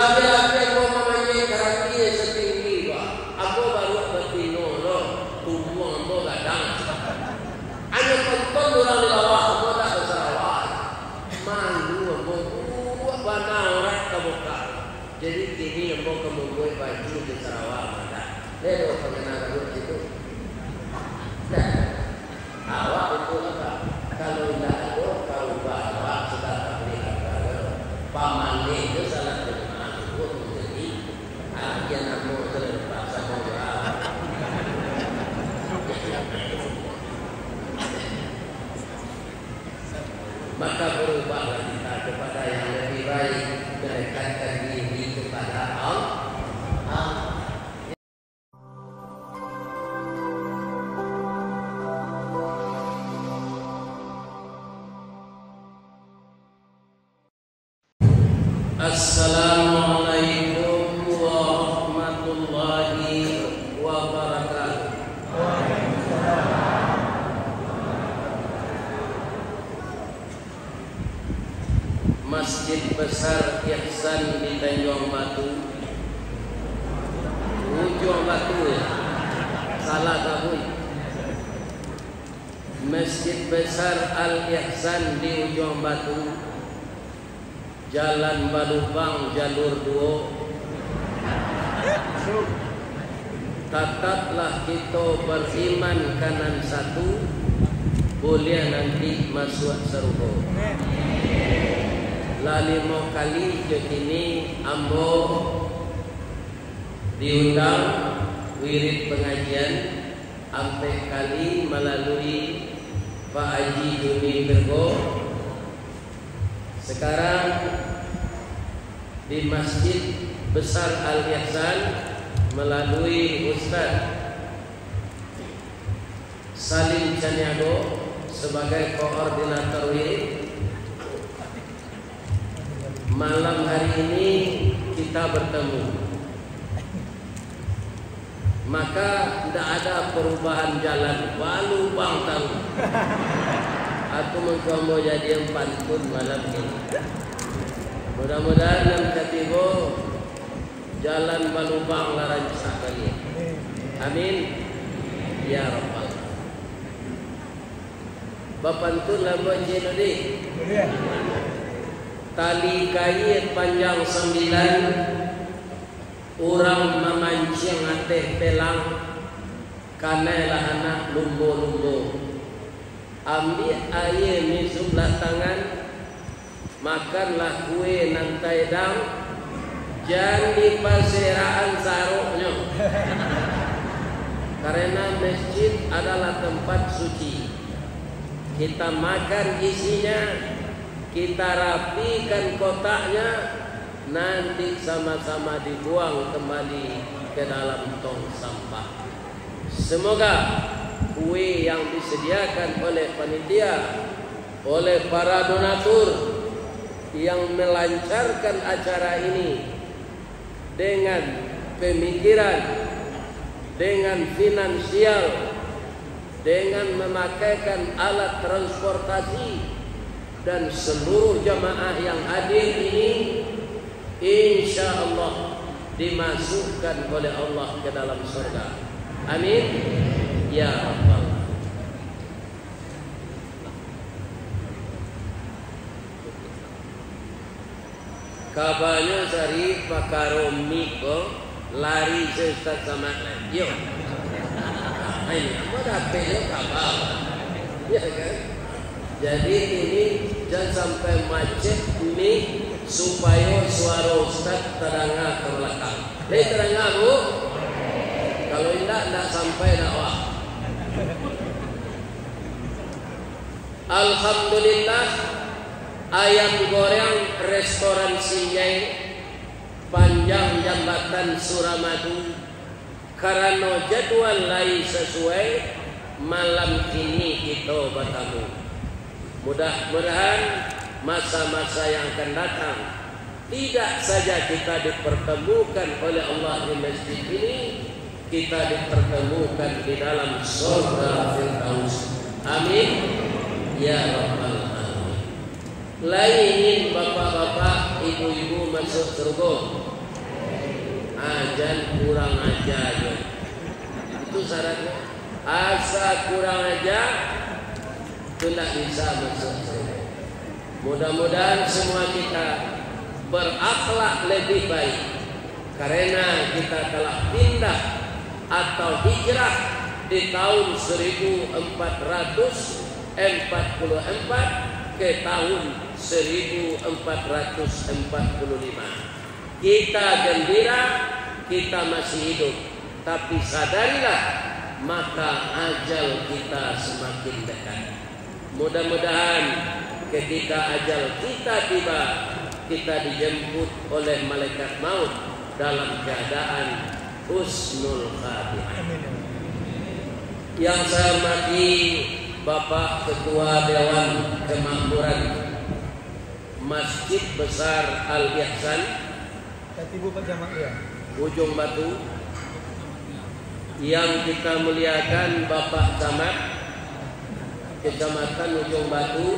Labi-labi mau mamanya kaki setinggi pak. Aku baru bertino loh. Tumbuh ambo gadang. Hanya tonton orang di bawah ambo tak bersarawat. Malu ambo buat bana orang kebuka. Jadi kini ambo kemudian baju di Sarawak mana. Lepas pengenal dulu itu. Nah, awak itu apa? Kalau tidak ada kau bawa sudah tak lihat kalau paman itu salah terima itu menjadi agen kamu terpaksa mengubah. Maka berubahlah kita kepada yang lebih baik, mendekatkan diri kepada Allah. Assalamualaikum warahmatullahi wabarakatuh. Masjid besar Ihsan di Tanjung Batu. Ujung Batu ya. Salah kamu. Masjid besar Al-Ihsan di Ujung Batu. Jalan Balubang jalur 2. Tetaplah kita beriman kanan satu, boleh nanti masuk surga. Lalimo kali ini ambo diundang wirid pengajian sampai kali melalui Pak Haji Juni Bergo. Sekarang di Masjid Besar Al-Ihsan melalui Ustaz Salim Caniago sebagai koordinator wirid. Malam hari ini kita bertemu. Maka tidak ada perubahan jalan, balubang tahu. Aku mau jadi yang pantun malam ini. Mudah-mudahan yang ketiga jalan balubang larang sekali. Amin. Ya Rabbal. Bapantun lama jenodi. Tali kait panjang 9, orang memancing ateh pelang, kanelah anak lumbo-lumbo. Ambil air ni sebelah tangan, makanlah kue nantai dang, jangan di pasiraan saruknya. Karena masjid adalah tempat suci. Kita makan isinya, kita rapikan kotaknya, nanti sama-sama dibuang kembali ke dalam tong sampah. Semoga kue yang disediakan oleh panitia, oleh para donatur yang melancarkan acara ini dengan pemikiran, dengan finansial, dengan memakaikan alat transportasi, dan seluruh jamaah yang hadir ini insya Allah dimasukkan oleh Allah ke dalam surga. Amin. Ya Rabbal. Kabarnya dari pakaromi ko lari Ustaz Samad lagi. Yo. Ini apa dapetnya kabar? Ya kan? Jadi ini jangan sampai macet ini supaya suara Ustaz terdengar ke belakang. Lihat terdengar bu? Kalau tidak sampai dakwah. Alhamdulillah, ayam goreng restoran Sinjai panjang jambatan Suramadu karena jadwal lain sesuai malam ini kita bertemu. Mudah-mudahan masa-masa yang akan datang tidak saja kita dipertemukan oleh Allah di masjid ini, kita dipertemukan di dalam surga Firdaus. Amin. Ya Rabbal Alamin. Lain ingin bapak-bapak, ibu-ibu masuk surga, Ajal kurang ajar. Itu syaratnya. Asa kurang ajar, tidak bisa masuk surga. Mudah-mudahan semua kita berakhlak lebih baik, karena kita telah pindah atau hijrah di tahun 1444 ke tahun 1445. Kita gembira, kita masih hidup, tapi sadarilah maka ajal kita semakin dekat. Mudah-mudahan ketika ajal kita tiba, kita dijemput oleh malaikat maut dalam keadaan husnul khatimah. Yang saya hormati Bapak Ketua Dewan Kemakmuran Masjid Besar Al-Ihsan Ujung Batu, yang kita muliakan Bapak Camat Kecamatan Ujung Batu,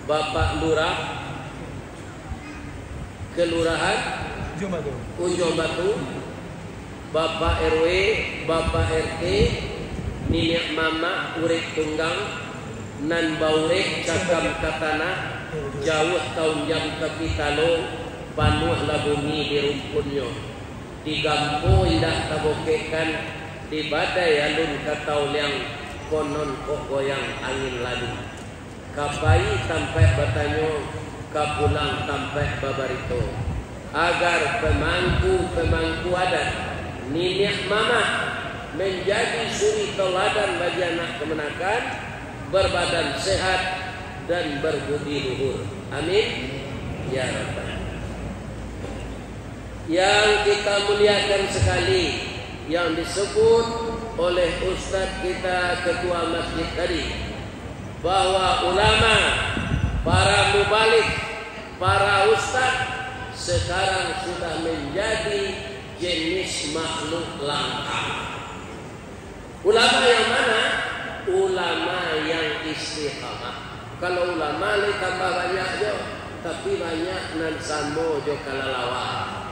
Bapak Lurah Kelurahan Ujung Batu, Bapak RW, Bapak RT, Ninik Mama Urip Tunggang Nan Baurek Cakam Katana Jauh Taun Jam Kapitalo Panuh Labumi di rumpunyo, di gampo indah tabokekan, di badai alun katau yang konon kok goyang angin lalu. Kapai sampai batanyo, kapulang sampai babarito. Agar pemangku adat Ninik Mama menjadi suri teladan bagi anak kemenakan, berbadan sehat dan berbudi luhur. Amin ya Rabbal. Yang kita muliakan sekali, yang disebut oleh Ustadz kita Ketua Masjid tadi, bahwa ulama, para mubalik, para ustadz sekarang sudah menjadi jenis makhluk langka. Ulama yang mana? Ulama yang istiqamah. Kalau ulama le tambah banyak jo, tapi banyak nan samo jo kalalawa.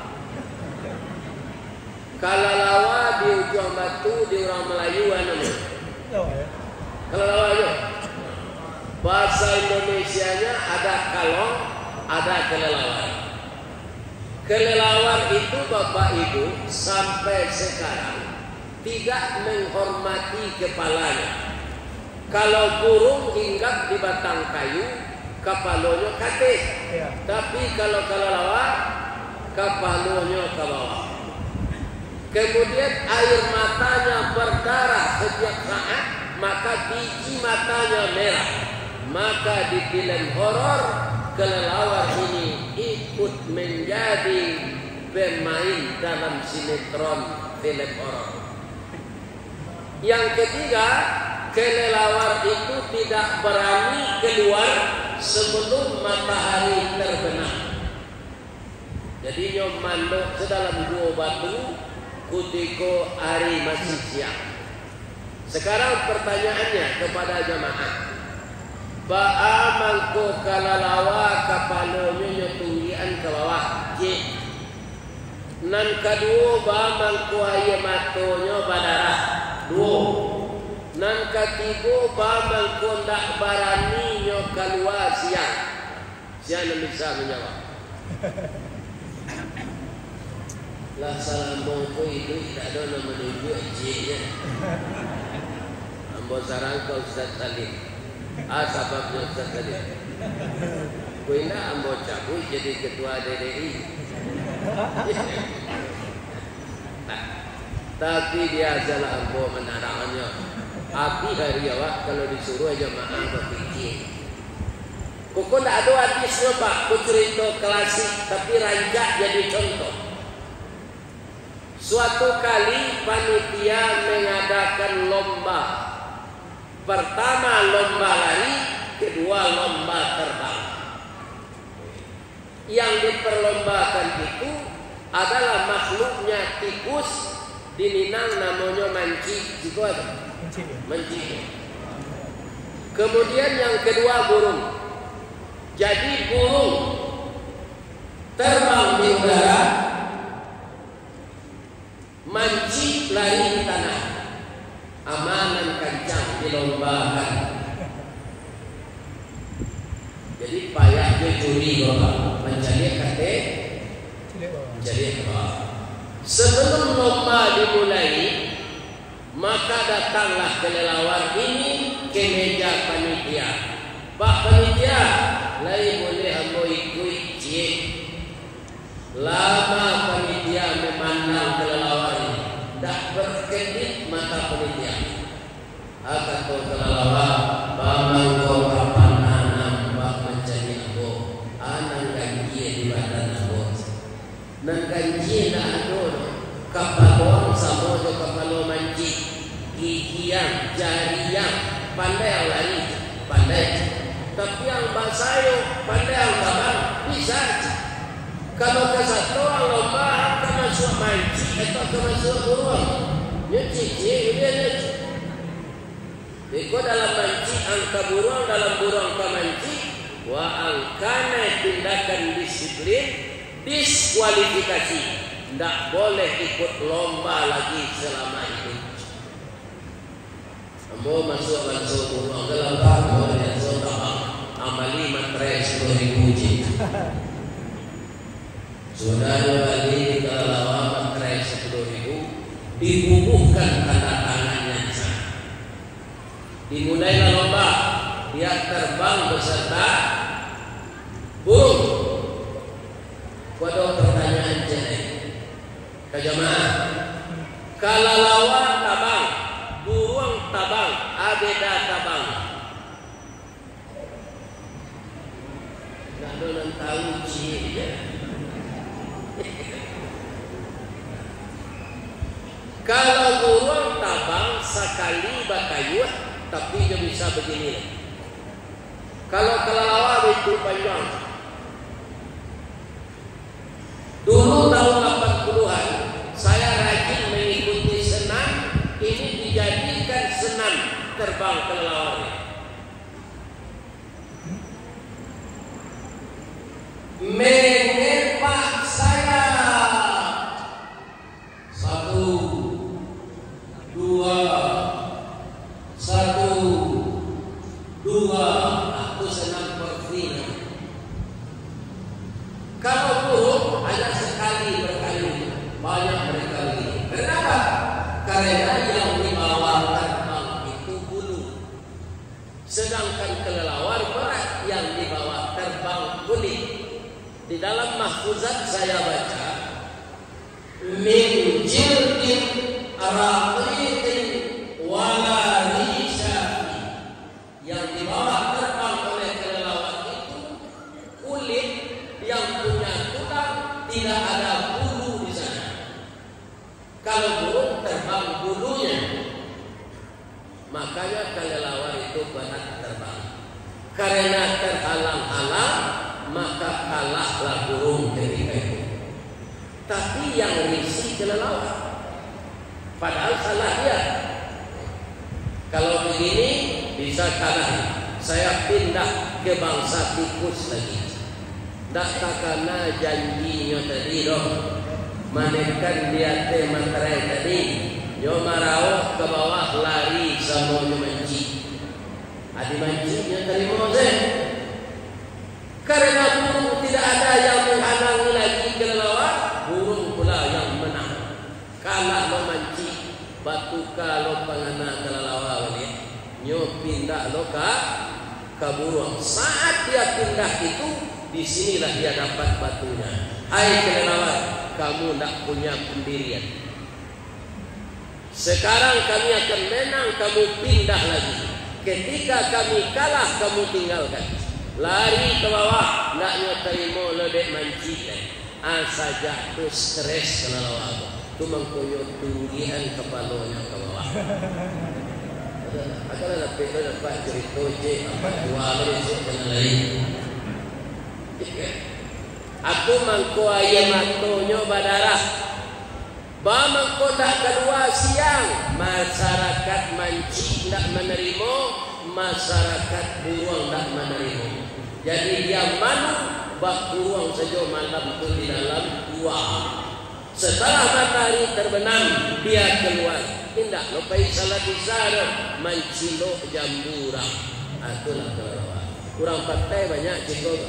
Kalalawa di Ujung Batu di orang Melayu namanya. Kalalawa jo. Bahasa Indonesianya ada kalong, ada kelelawar. Kelelawar itu Bapak Ibu sampai sekarang tidak menghormati kepalanya. Kalau burung hinggap di batang kayu, kepalanya kate. Ya. Tapi kalau kelelawar, kepalanya ke bawah. Kemudian air matanya berdarah setiap saat, maka biji matanya merah. Maka di film horor, kelelawar ini ikut menjadi pemain dalam sinetron film horor. Yang ketiga, kelelawar itu tidak berani keluar sebelum matahari terbenam. Jadi nyom mandok sedalam dua batu kutiko hari masih siang. Sekarang pertanyaannya kepada jamaah, ba'a mangko kalalawa kapalonyo nyotunggian ke bawah C. Nan kedua ba'a mangko aye matonyo badarah 2. Nan ketiga ba'a mangko ndak barani nyo keluar siang. Siapa bisa menjawab? Lah salam bongko itu tidak ada nama menunjuk J-nya. Ambo sarang ke Ustaz Salim. Sebabnya Ustaz Salim. Kuina ambo cabut jadi ketua DDI. Nah, tapi dia adalah ambo menarangannya. Api hari awak kalau disuruh aja maaf berpikir. Kok tidak ada hadisnya Pak, ku cerita klasik tapi rancak jadi contoh. Suatu kali panitia mengadakan lomba. Pertama lomba lari, kedua lomba terbang. Yang diperlombakan itu adalah makhluknya tikus, di Minang namanya manci, gitu aja. Manci. Kemudian yang kedua burung. Jadi burung terbang di udara, mancing lari di tanah, amanan kancang dilombakan. Jadi payah dia curi bapak, mencari kate, mencari apa? Sebelum lomba dimulai, maka datanglah kelelawar ini ke meja panitia. Pak panitia, lai boleh ambo ikut cik. Lama panitia memandang kelelawar ini, tak berkedip mata panitia. Kata kelelawar, bamang kau kapan anak bak mencari ambo, anak gaji di badan ambo. Nang gaji nak ado, kapalon sama jo kapalo mancing, gigian, jarian, pandai lari, pandai. Tapi yang basayo, pandai yang tabang, bisa. Kalau kesatuan lomba kemasuk mancing atau kemasuk burung, nyuci, dia nyuci. Jika dalam mancing angka burung, dalam burung ke mancing, wa angkana tindakan disiplin, diskualifikasi, tidak boleh ikut lomba lagi selama itu. Ambo masuk burung dalam burung yang tabang, amali matrai 10.000 jin. Saudara balik kelelawar materai 10.000 dibubuhkan tanda tangannya di sana. Dimulailah lomba, dia terbang beserta burung. Waduh pertanyaan jenis kejamaah. Kelelawar tabang, burung tabang, abeda tabang. Nggak ada yang tahu cirinya. Kalau burung tabang sekali bakayut, tapi dia bisa begini. Kalau kelelawar itu panjang. Dulu tahun 80-an, saya rajin mengikuti senam. Ini dijadikan senam terbang kelelawar. Mengepak saya 1, 2, 2, aku senang perfil. Kalau burung hanya sekali berkali, banyak berkali. Kenapa? Karena yang dibawa terbang itu bulu, sedangkan kelelawar berat yang dibawa terbang kulit. Di dalam mahfuzat saya baca, min jildin raqiqin wala risha'i, yang dibawa terbang oleh kelelawar itu kulit yang punya tulang, tidak ada bulu di sana. Kalau burung terbang bulunya, makanya kelelawar itu berat terbang. Karena terhalang-halang, maka kalahlah burung ketika itu. Tapi yang risih kelelawar, padahal salah dia. Kalau begini bisa kalah. Saya pindah ke bangsa tikus lagi. Tak karena janjinya tadi dong. Manekan dia materai tadi. Nyo marau ke bawah lari sama nyo manci. Adi mancinya terima saya. Karena burung tidak ada yang menghalangi lagi kelelawar, burung pula yang menang. Kalah lo manci, batu kalau pengana kelelawar ni, nyo pindah lo ke burung. Saat dia pindah itu, disinilah dia dapat batunya. Hai kelelawar, kamu tidak punya pendirian. Sekarang kami akan menang, kamu pindah lagi. Ketika kami kalah, kamu tinggalkan. Lari ke bawah, nak terima ledek manci. Asa jatuh stres kelelawar. Tu mengkoyok tunggian kepalanya ke bawah. Akan dapat cerita je, apa dua besok dengan lain. Aku mangko ayam matonyo badarah. Ba mangko dak kedua siang, masyarakat manci ndak menerima, masyarakat burung ndak menerima. Jadi dia malu bak burung saja malam tu di dalam gua. Setelah matahari terbenam, dia keluar. Tindak lupai salah disana mencilok jambura. Itulah kelawar. Kurang partai banyak cikgu.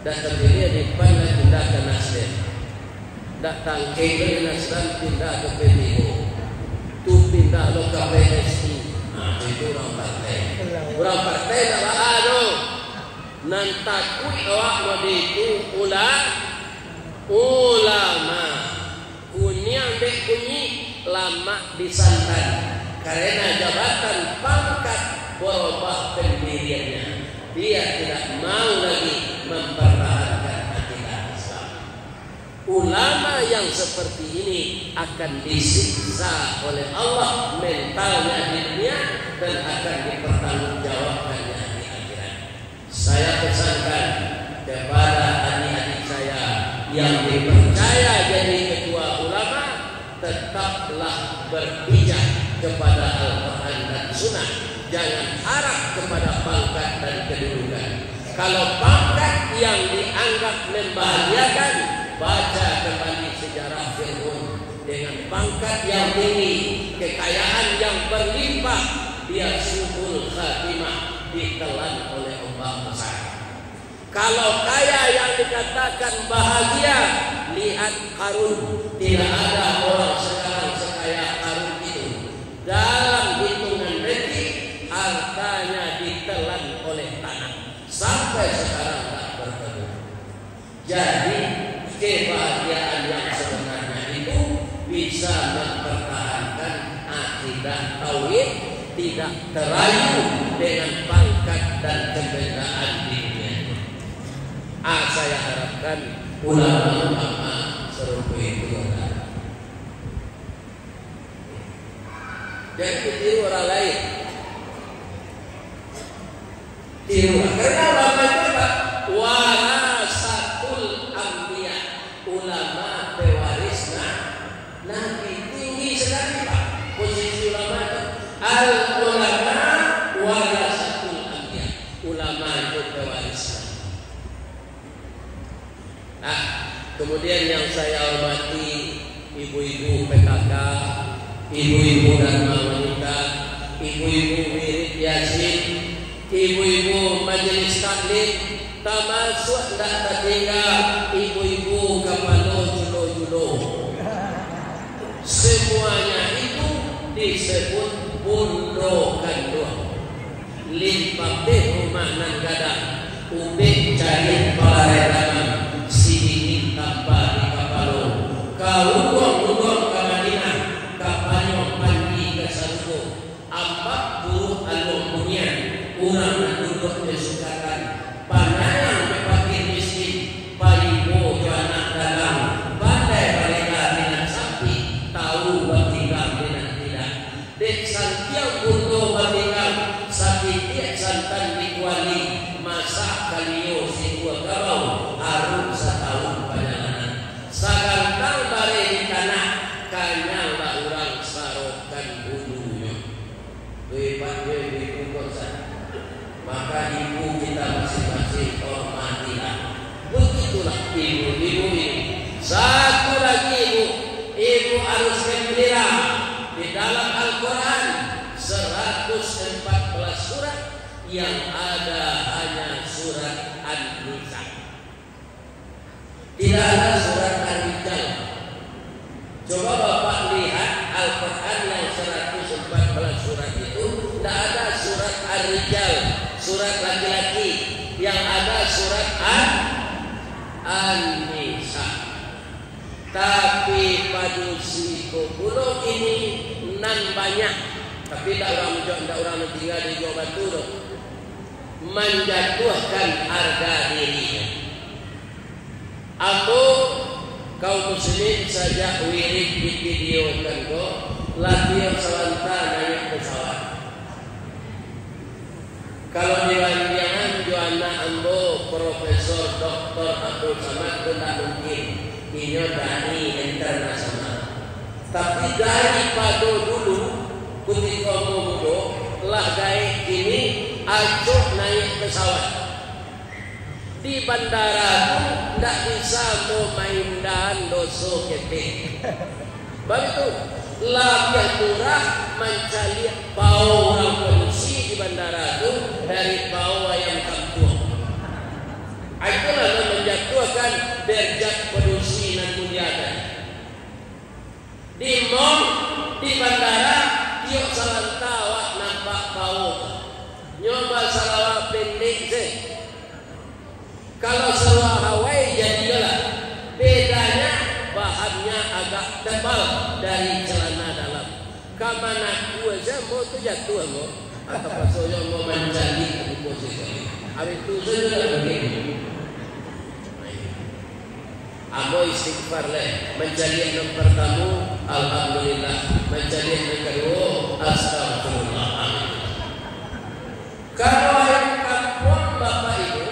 Dan terdiri di depan pindah ke Nasdem. Datang ke Nasdem pindah ke PBO. Tu pindah lo ke PSI. Itu orang partai. Orang partai tak ada. Nan takut awak mau itu ulama. Kunyang dek kunyi lama disantan karena jabatan pangkat berubah pendiriannya. Dia tidak mau lagi mempertahankan akidah Islam. Ulama yang seperti ini akan disiksa oleh Allah mentalnya di dunia dan akan dipertanggungjawabkannya di akhirat. Saya pesankan kepada adik-adik saya yang dipercaya jadi ketua ulama, tetaplah berpijak kepada Al-Quran dan Sunnah. Jangan harap kepada pangkat dan kedudukan. Kalau pangkat yang dianggap membahagiakan, baca kembali sejarah Fir'aun. Dengan pangkat yang tinggi, kekayaan yang berlimpah, dia suhul khatimah, ditelan oleh ombak besar. Kalau kaya yang dikatakan bahagia, lihat Qarun. Tidak ada orang sekarang sekaya Qarun itu. Dalam hitungan detik, hartanya ditelan oleh tanah. Sampai sekarang tak bertemu. Jadi kebahagiaan yang sebenarnya itu bisa mempertahankan akidah tauhid, tidak terayu dengan pangkat dan kebendaan di dunia. Saya harapkan ulama-ulama serupa itu ada. Jadi tiru orang lain. Tiru. Karena ulama itu apa? Warasatul anbiya. Ulama pewarisnya Nabi. Tinggi sekali Pak posisi ulama itu. Al-ulama warasatul anbiya. Ulama itu pewarisnya. Nah, kemudian yang saya hormati ibu-ibu PKK, ibu-ibu Dharma Wanita, ibu-ibu Wirid Yasin, ibu-ibu Majelis Taklim, termasuk tidak tertinggal ibu-ibu Kapalo Julo-Julo. Semuanya itu disebut bundokan. Limpah rumah nan gadang, ubek cari palaredaman. Sini tanpa di Kapalo, kau ke Madinah, kapalnya mandi ke Sarugo, 40 alumninya, orang duduk disukatan, panayang berpakir miskin, palibo anak dalam, pandai mereka dengan sapi, tahu bertinggal dengan tidak. Dek santiang untuk bertinggal, sapi tiap santan dikuali, masak kalio si dua kabau. Harum setahun perjalanan. Sagantang bare di tanah, kanyang orang sarokan bulunya. Hebat ibu kosa. Maka ibu kita masing-masing hormatilah. Begitulah ibu-ibu ini. Satu lagi ibu harus gembira. Di dalam Al-Quran 114 surat yang ada hanya surat An-Nisa. Tidak ada surat Ar-Rijal. Coba Bapak lihat Al-Quran yang 114 surat itu, tidak ada surat Ar-Rijal, surat laki-laki. Yang ada surat An-Nisa. Tapi padusi Kobulo ini nan banyak. Tapi tidak orang tinggal di Jawa Batu, menjatuhkan harga dirinya. Aku kaum muslim saja wirid di video kan kok latihan selanta naik pesawat. Kalau di Wandiangan Joanna Ambo Profesor Dr. Abdul Samad tidak mungkin ini dari internasional. Tapi dari pada dulu ketika muda lah gaib ini acuh naik pesawat. di bandara tidak bisa mau main dan doso kepe. Begitu lebih murah mencari bau orang polisi di bandara itu dari bau ayam kampung. Itulah yang menjatuhkan derajat produksi dan muliakan. Di mall, di bandara, dia salah tawa nampak bau. Nyoba salah pendek sih. Kalau seluar Hawaii jadilah bedanya bahannya agak tebal dari celana dalam. Kamana tua saya mau tu jatuh mau atau pasoyo mau mencari posisi. Habis itu saja begini. Amo istighfar leh mencari yang pertama alhamdulillah, mencari yang kedua astagfirullah. Kalau yang kampung bapak ibu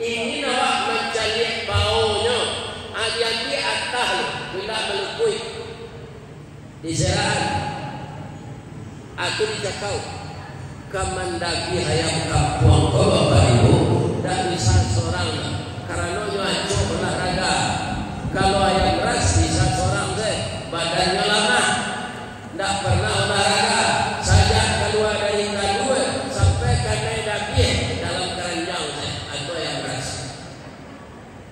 ingin awak mencari baunya, hati-hati atah bila melukui di zeraan. Aku dicakau kemandaki ayam kampung kau bapak ibu tak bisa seorang karena nyoaco olahraga. Kalau ayam ras bisa seorang deh badannya lama, tak pernah olahraga saja keluar dari kandungan sampai kena dapie dalam keranjang deh atau ayam ras.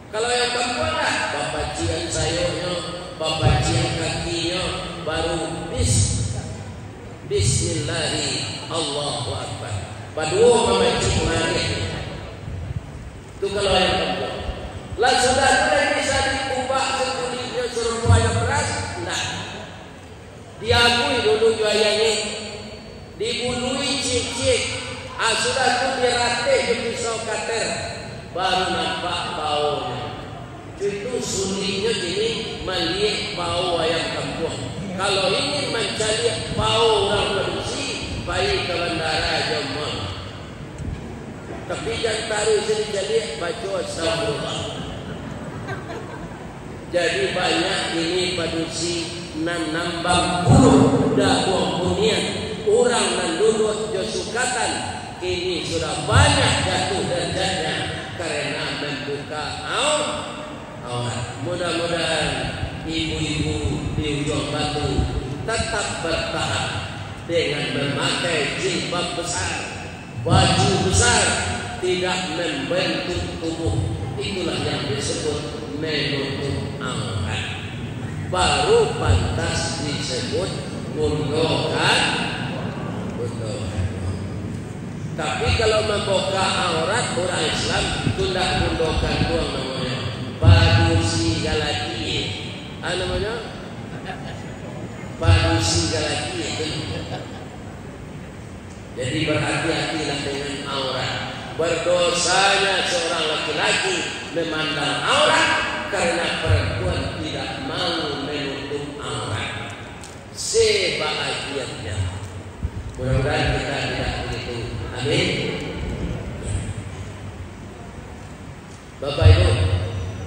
Kalau yang kampung lah bapak cian sayurnya, bapak cian kakinya, baru Bismillahi Allahu Akbar. Padua memacik mari. Itu kalau yang kampung. Lah sudah bisa diubah sekulitnya serupa yang beras? Nah, diakui dulu juayanya, dibului cik-cik. Sudah tu dirate ke pisau kater, baru nampak baunya. Itu sulitnya jadi melihat bau ayam kampung. Kalau ingin mencari bau orang produksi, baik ke bandara Jomon. Tapi jangan taruh sini jadi baca astagfirullah. Jadi banyak ini produksi nan nambang puluh dah buang punian orang nan duduk josukatan ini sudah banyak jatuh derajatnya karena membuka aurat. Mudah-mudahan ibu-ibu di ujung batu tetap bertahan dengan memakai jilbab besar, baju besar, tidak membentuk tubuh. Itulah yang disebut menutup aurat. Baru pantas disebut bundokan. Tapi kalau membuka aurat orang Islam itu tidak bundokan doang namanya. Badusi galatie. Namanya? Badusi galatie. Jadi berhati-hatilah dengan aurat. Berdosanya seorang laki-laki memandang aurat karena perempuan tidak mau menutup aurat. Sebahagiannya. Mudah-mudahan kita tidak begitu. Amin. Bapak Ibu,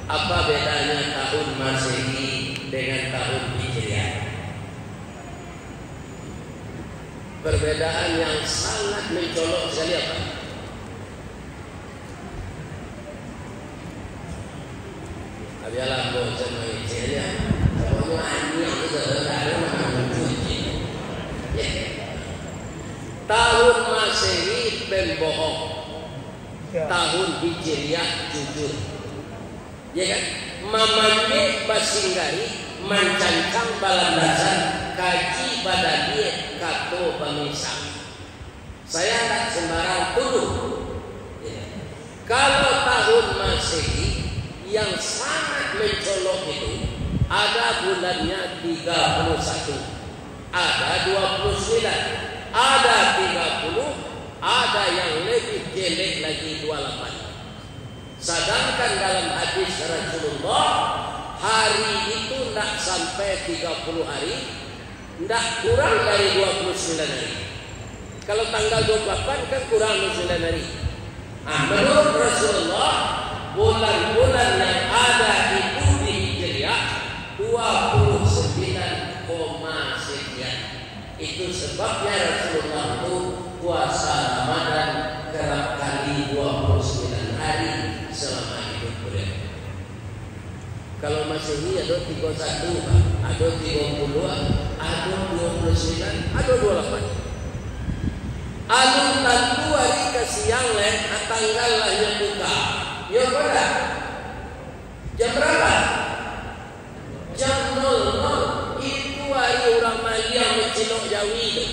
apa bedanya tahun Masehi dengan tahun Hijriah? Perbedaan yang sangat mencolok sekali apa? Biarlah bosan main ceria. Kalau ani itu ada mana kunci. Tahun Masehi pembohong, tahun Hijriah jujur. Ya kan? Mamane basinggari mencancang balandasan kaji pada dia kato pemisah. Saya tak sembarang tuduh. Ya. Kalau tahun Masehi yang sangat mencolok itu ada bulannya 31, ada 29, ada 30, ada yang lebih jelek lagi 28. Sedangkan dalam hadis Rasulullah hari itu tidak sampai 30 hari, tidak kurang dari 29 hari. Kalau tanggal 28 kan kurang 29 hari. Menurut Rasulullah bulan-bulan yang ada itu di Hijriah 29, sekian. Itu sebabnya Rasulullah itu puasa Ramadan kerap kali 29 hari selama Kalau Masehi ada 31, ada 30, ada 29, ada 28. Alun tentu hari ke siang tanggal lahir buka. Ya pada jam berapa? Jam 00. Itu hari orang Malia mencelok Jawi.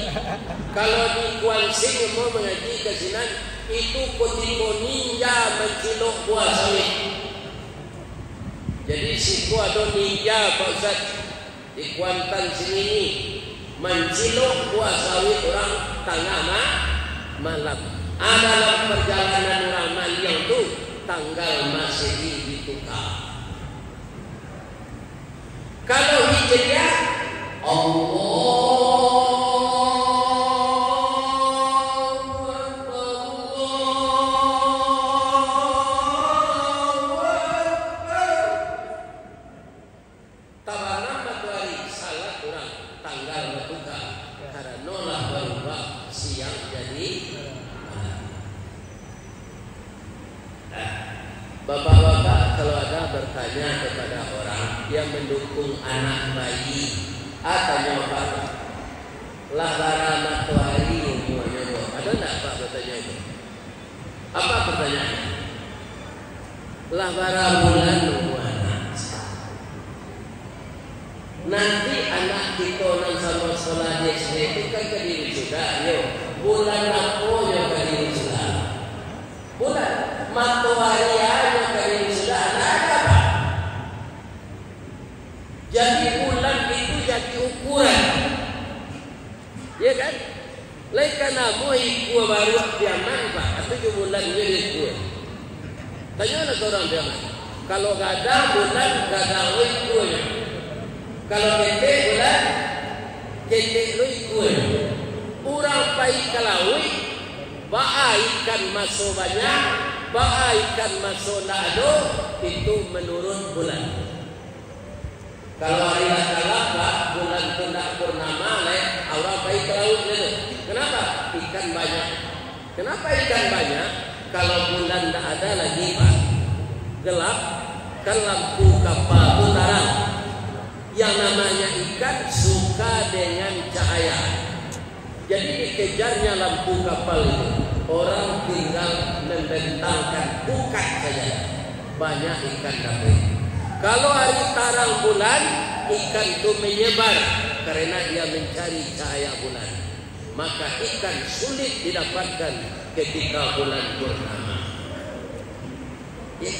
Kalau di Kuan Sing mau mengaji ke sini, itu kutipo ninja mencelok buah sawit. Jadi si kuado ninja Pak Ustaz di Kuantan sini mencilok buah sawit orang tengah malam. Adalah perjalanan orang Maliang itu tanggal Masehi ditukar. Kalau Hijriah Bapak-bapak kalau ada bertanya kepada orang yang mendukung anak bayi, tanya Pak, lah bara matahari umumannya ada enggak Pak bertanya itu? Apa pertanyaannya? Lah bara bulan umumannya. Nanti anak kita nang sama sekolah di SD itu kan Kediri sudah, yo bulan apa yo Kediri sudah? Bulan matahari aja Kediri sudah ada apa? Jadi bulan itu jadi ukuran, ya kan? Lain karena mau ikut baru diaman Pak, atau bulan jadi ikut. Tanya orang diaman. Kalau gak ada bulan gak ada ikutnya. Kalau ketek bulan ketek lu ikut. Orang baik kalaui, ba'a ikan masuk banyak, ba'a ikan masuk nado, itu menurut bulan. Kalau hari Natal bulan tunda purnama orang baik kalaui itu. Kenapa? Ikan banyak. Kenapa ikan banyak? Kalau bulan tak ada lagi Pak, gelap, kan lampu kapal itu terang. Yang namanya ikan suka dengan cahaya. Jadi dikejarnya lampu kapal itu. Orang tinggal membentangkan bukat saja. Banyak ikan dapat. Kalau hari tarang bulan, ikan itu menyebar karena dia mencari cahaya bulan. Maka ikan sulit didapatkan ketika bulan purnama. Ya.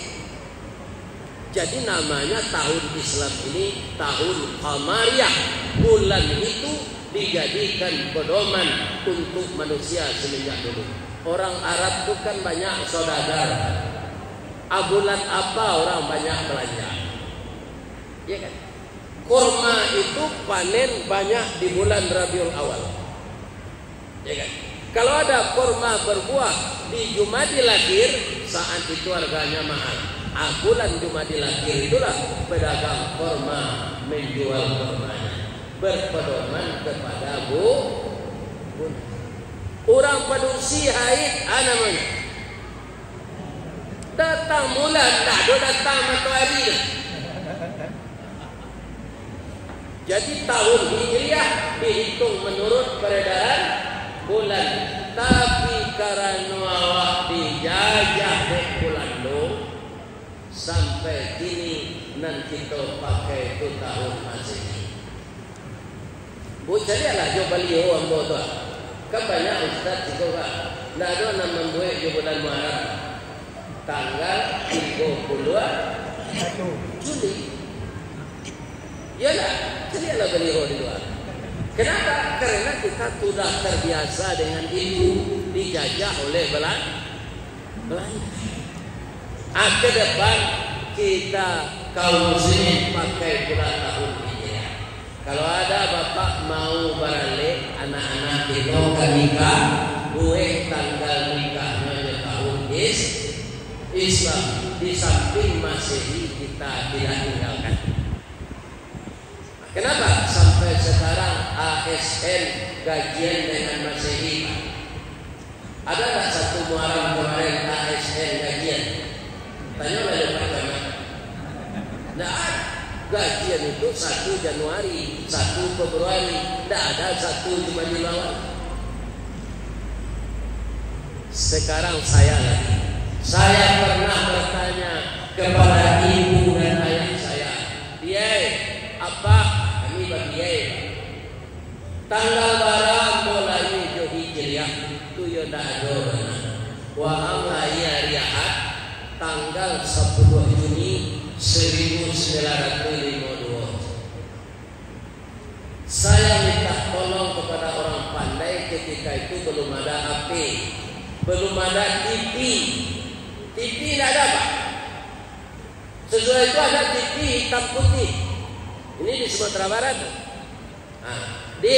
Jadi namanya tahun Islam ini tahun Qamariyah. Bulan itu dijadikan pedoman untuk manusia semenjak dulu. Orang Arab itu kan banyak saudagar. Bulan apa orang banyak belanja? Ya kan? Kurma itu panen banyak di bulan Rabiul Awal. Ya kan? Kalau ada kurma berbuah di Jumadil Akhir, saat itu harganya mahal. Bulan Jumadil Akhir itulah pedagang kurma menjual kurmanya. Berpedoman kepada orang padusi haid namanya. Datang bulan, tak datang matahari. Jadi tahun Hijriah dihitung menurut peredaran bulan. Tapi karena awak dijajah bulan lo, sampai kini nanti kita pakai itu tahun Masehi. Bu carilah jo baliho ambo tu. Kan banyak ustaz itu Pak. Ndak ada nama membuat jo bulan Muharram. Tanggal 31 Juli. Yalah, carilah baliho di luar. Kenapa? Karena kita sudah terbiasa dengan itu, dijajah oleh Belanda. Ke depan kita kaum muslimin pakai bulan tahun Hijriah. Kalau ada bapak mau barale anak-anak kita kan nikah, gue tanggal nikahnya tahun Islam di samping Masehi kita tidak tinggalkan. Kenapa sampai sekarang ASN gajian dengan Masehi? Ada tak satu Muharram kemarin ASN gajian? Tanya oleh Pak Camat. Nah, Gajian itu 1 Januari, 1 Februari, tidak ada 1 Jumadil Awal. Sekarang saya pernah bertanya kepada ibu dan ayah saya, "Biai, apa kami berbiai? Tanggal barang mulai jo Hijriah tu yo dak ada. Wa amai hari Ahad tanggal 10 Juni 1952. Saya minta tolong kepada orang pandai, ketika itu belum ada HP, belum ada TV. TV tidak ada, Pak. Sesudah itu ada TV hitam putih. Ini di Sumatera Barat. Nah, di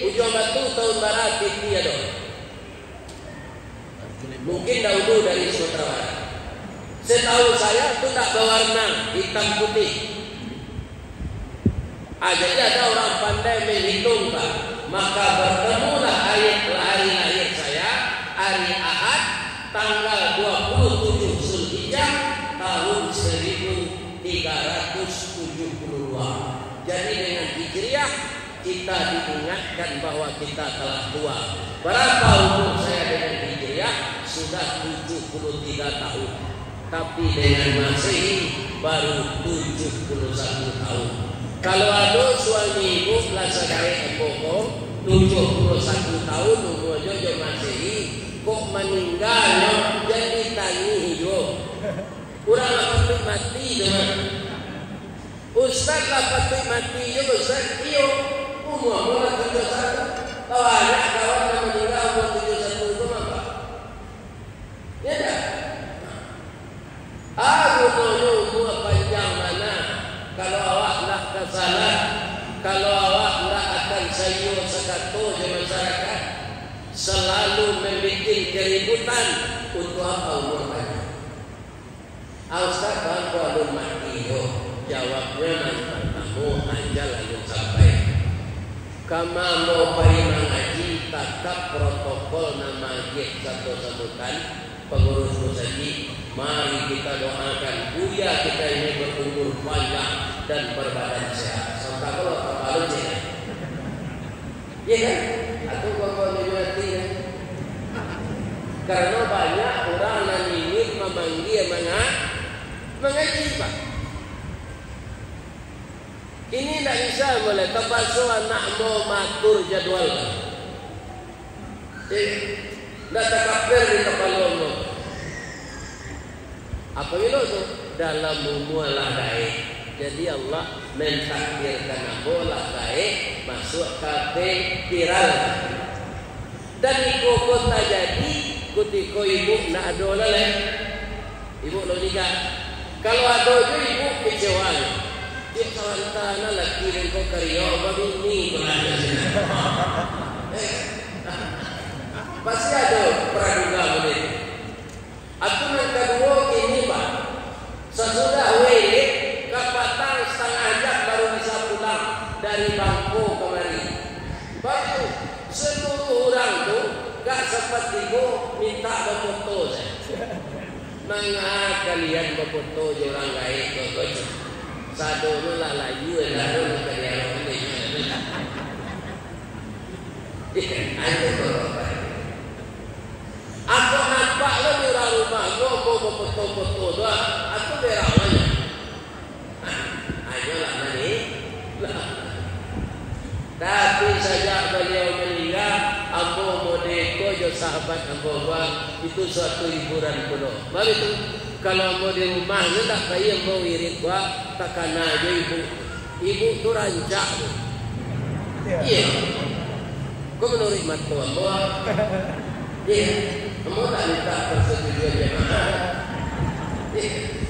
Ujung Batu tahun barat TV ada. Mungkin dahulu dari Sumatera Barat. Setahu saya itu tak berwarna hitam putih. Jadi ada orang pandai menghitung, Pak. Maka bertemulah hari lahir saya, hari Ahad, tanggal 27 Zulhijjah tahun 1372. Jadi dengan Hijriah kita diingatkan bahwa kita telah tua. Berapa umur saya dengan Hijriah? Sudah 73 tahun. Tapi dengan Masehi baru 71 tahun. Kalau ada suami ibu Plaza Gae Epoko 71 tahun umur Jojo Masehi, kok meninggal jadi tani hidup. Kurang patut mati dengan Ustaz lah patut mati juga Ustaz. Iyo umur 71. Banyak kawan yang meninggal umur 71 itu apa? Ya dah. Aku tahu umur panjang mana. Kalau awak nak kesalah, kalau awak nak akan sayur sekato di masyarakat, selalu membuat keributan, untuk apa umur panjang? Ustaz bangku alun mati yo. Jawabnya mantan kamu aja lalu sampai. Kama mau pergi mengaji, tetap protokol nama gate satu sebutan pengurus musaji. Mari kita doakan Buya kita ini berumur panjang dan berbadan sehat. Sampai kalau terlalu sehat. Iya kan? Atau kalau menyuati kan? Karena banyak orang yang ingin memanggil mengaji, Pak. Ini tidak bisa boleh. Terpaksa anak mau matur jadwal. Tidak terkapir di kepala Allah. Apabila itu dalam umualah gaib, jadi Allah mentakdirkan bola gaib masuk kafe viral. Dan ibu kota jadi kutiko ibu nak ada oleh ibu lo nikah. Kalau ada itu ibu kecewa. Dia kawan tanah lagi dengan karya babi ini pasti ada praduga begitu. Atau yang kedua ini, Pak, sesudah WD kapatan setengah jam baru bisa pulang dari Bangko kemari. Baru seluruh orang tu gak sempat ibu minta berfoto saya. Mengapa kalian berfoto orang gaib berfoto? Satu lah laju lalu kalian ini. Ada berapa? Aku nampak lo di rumah lo mau foto-foto doang, aku berawalnya. Ayolah mari. Tapi sejak beliau meninggal, ambo modeko jo sahabat ambo buat itu suatu hiburan penuh. Mari tu kalau mau di rumah ni tak kaya mau wirid buat takkan aja ibu tu rancak tu. Iya. Kau menurut mata ambo. Iya. Kamu tak minta persetujuan jemaah.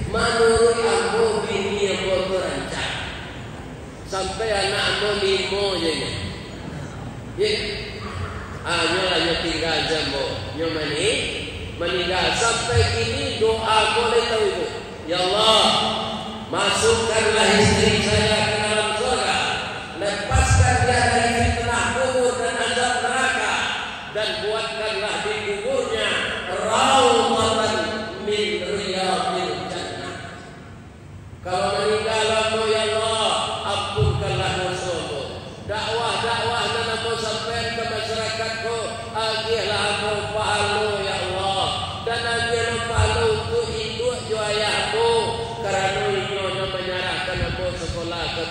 Menurut ambo bini ambo tu rancak. Sampai anak ambo 5 je. Ya. Hanya tinggal jambo. Nyomani meninggal sampai kini doa boleh tahu ibu. Ya Allah, masukkanlah istri saya ke dalam surga. Lepaskan dia dari fitnah kubur dan azab neraka. Dan buatkanlah di kuburnya raudhatan min riyadil jannah. Kalau meninggal ambo ya Allah,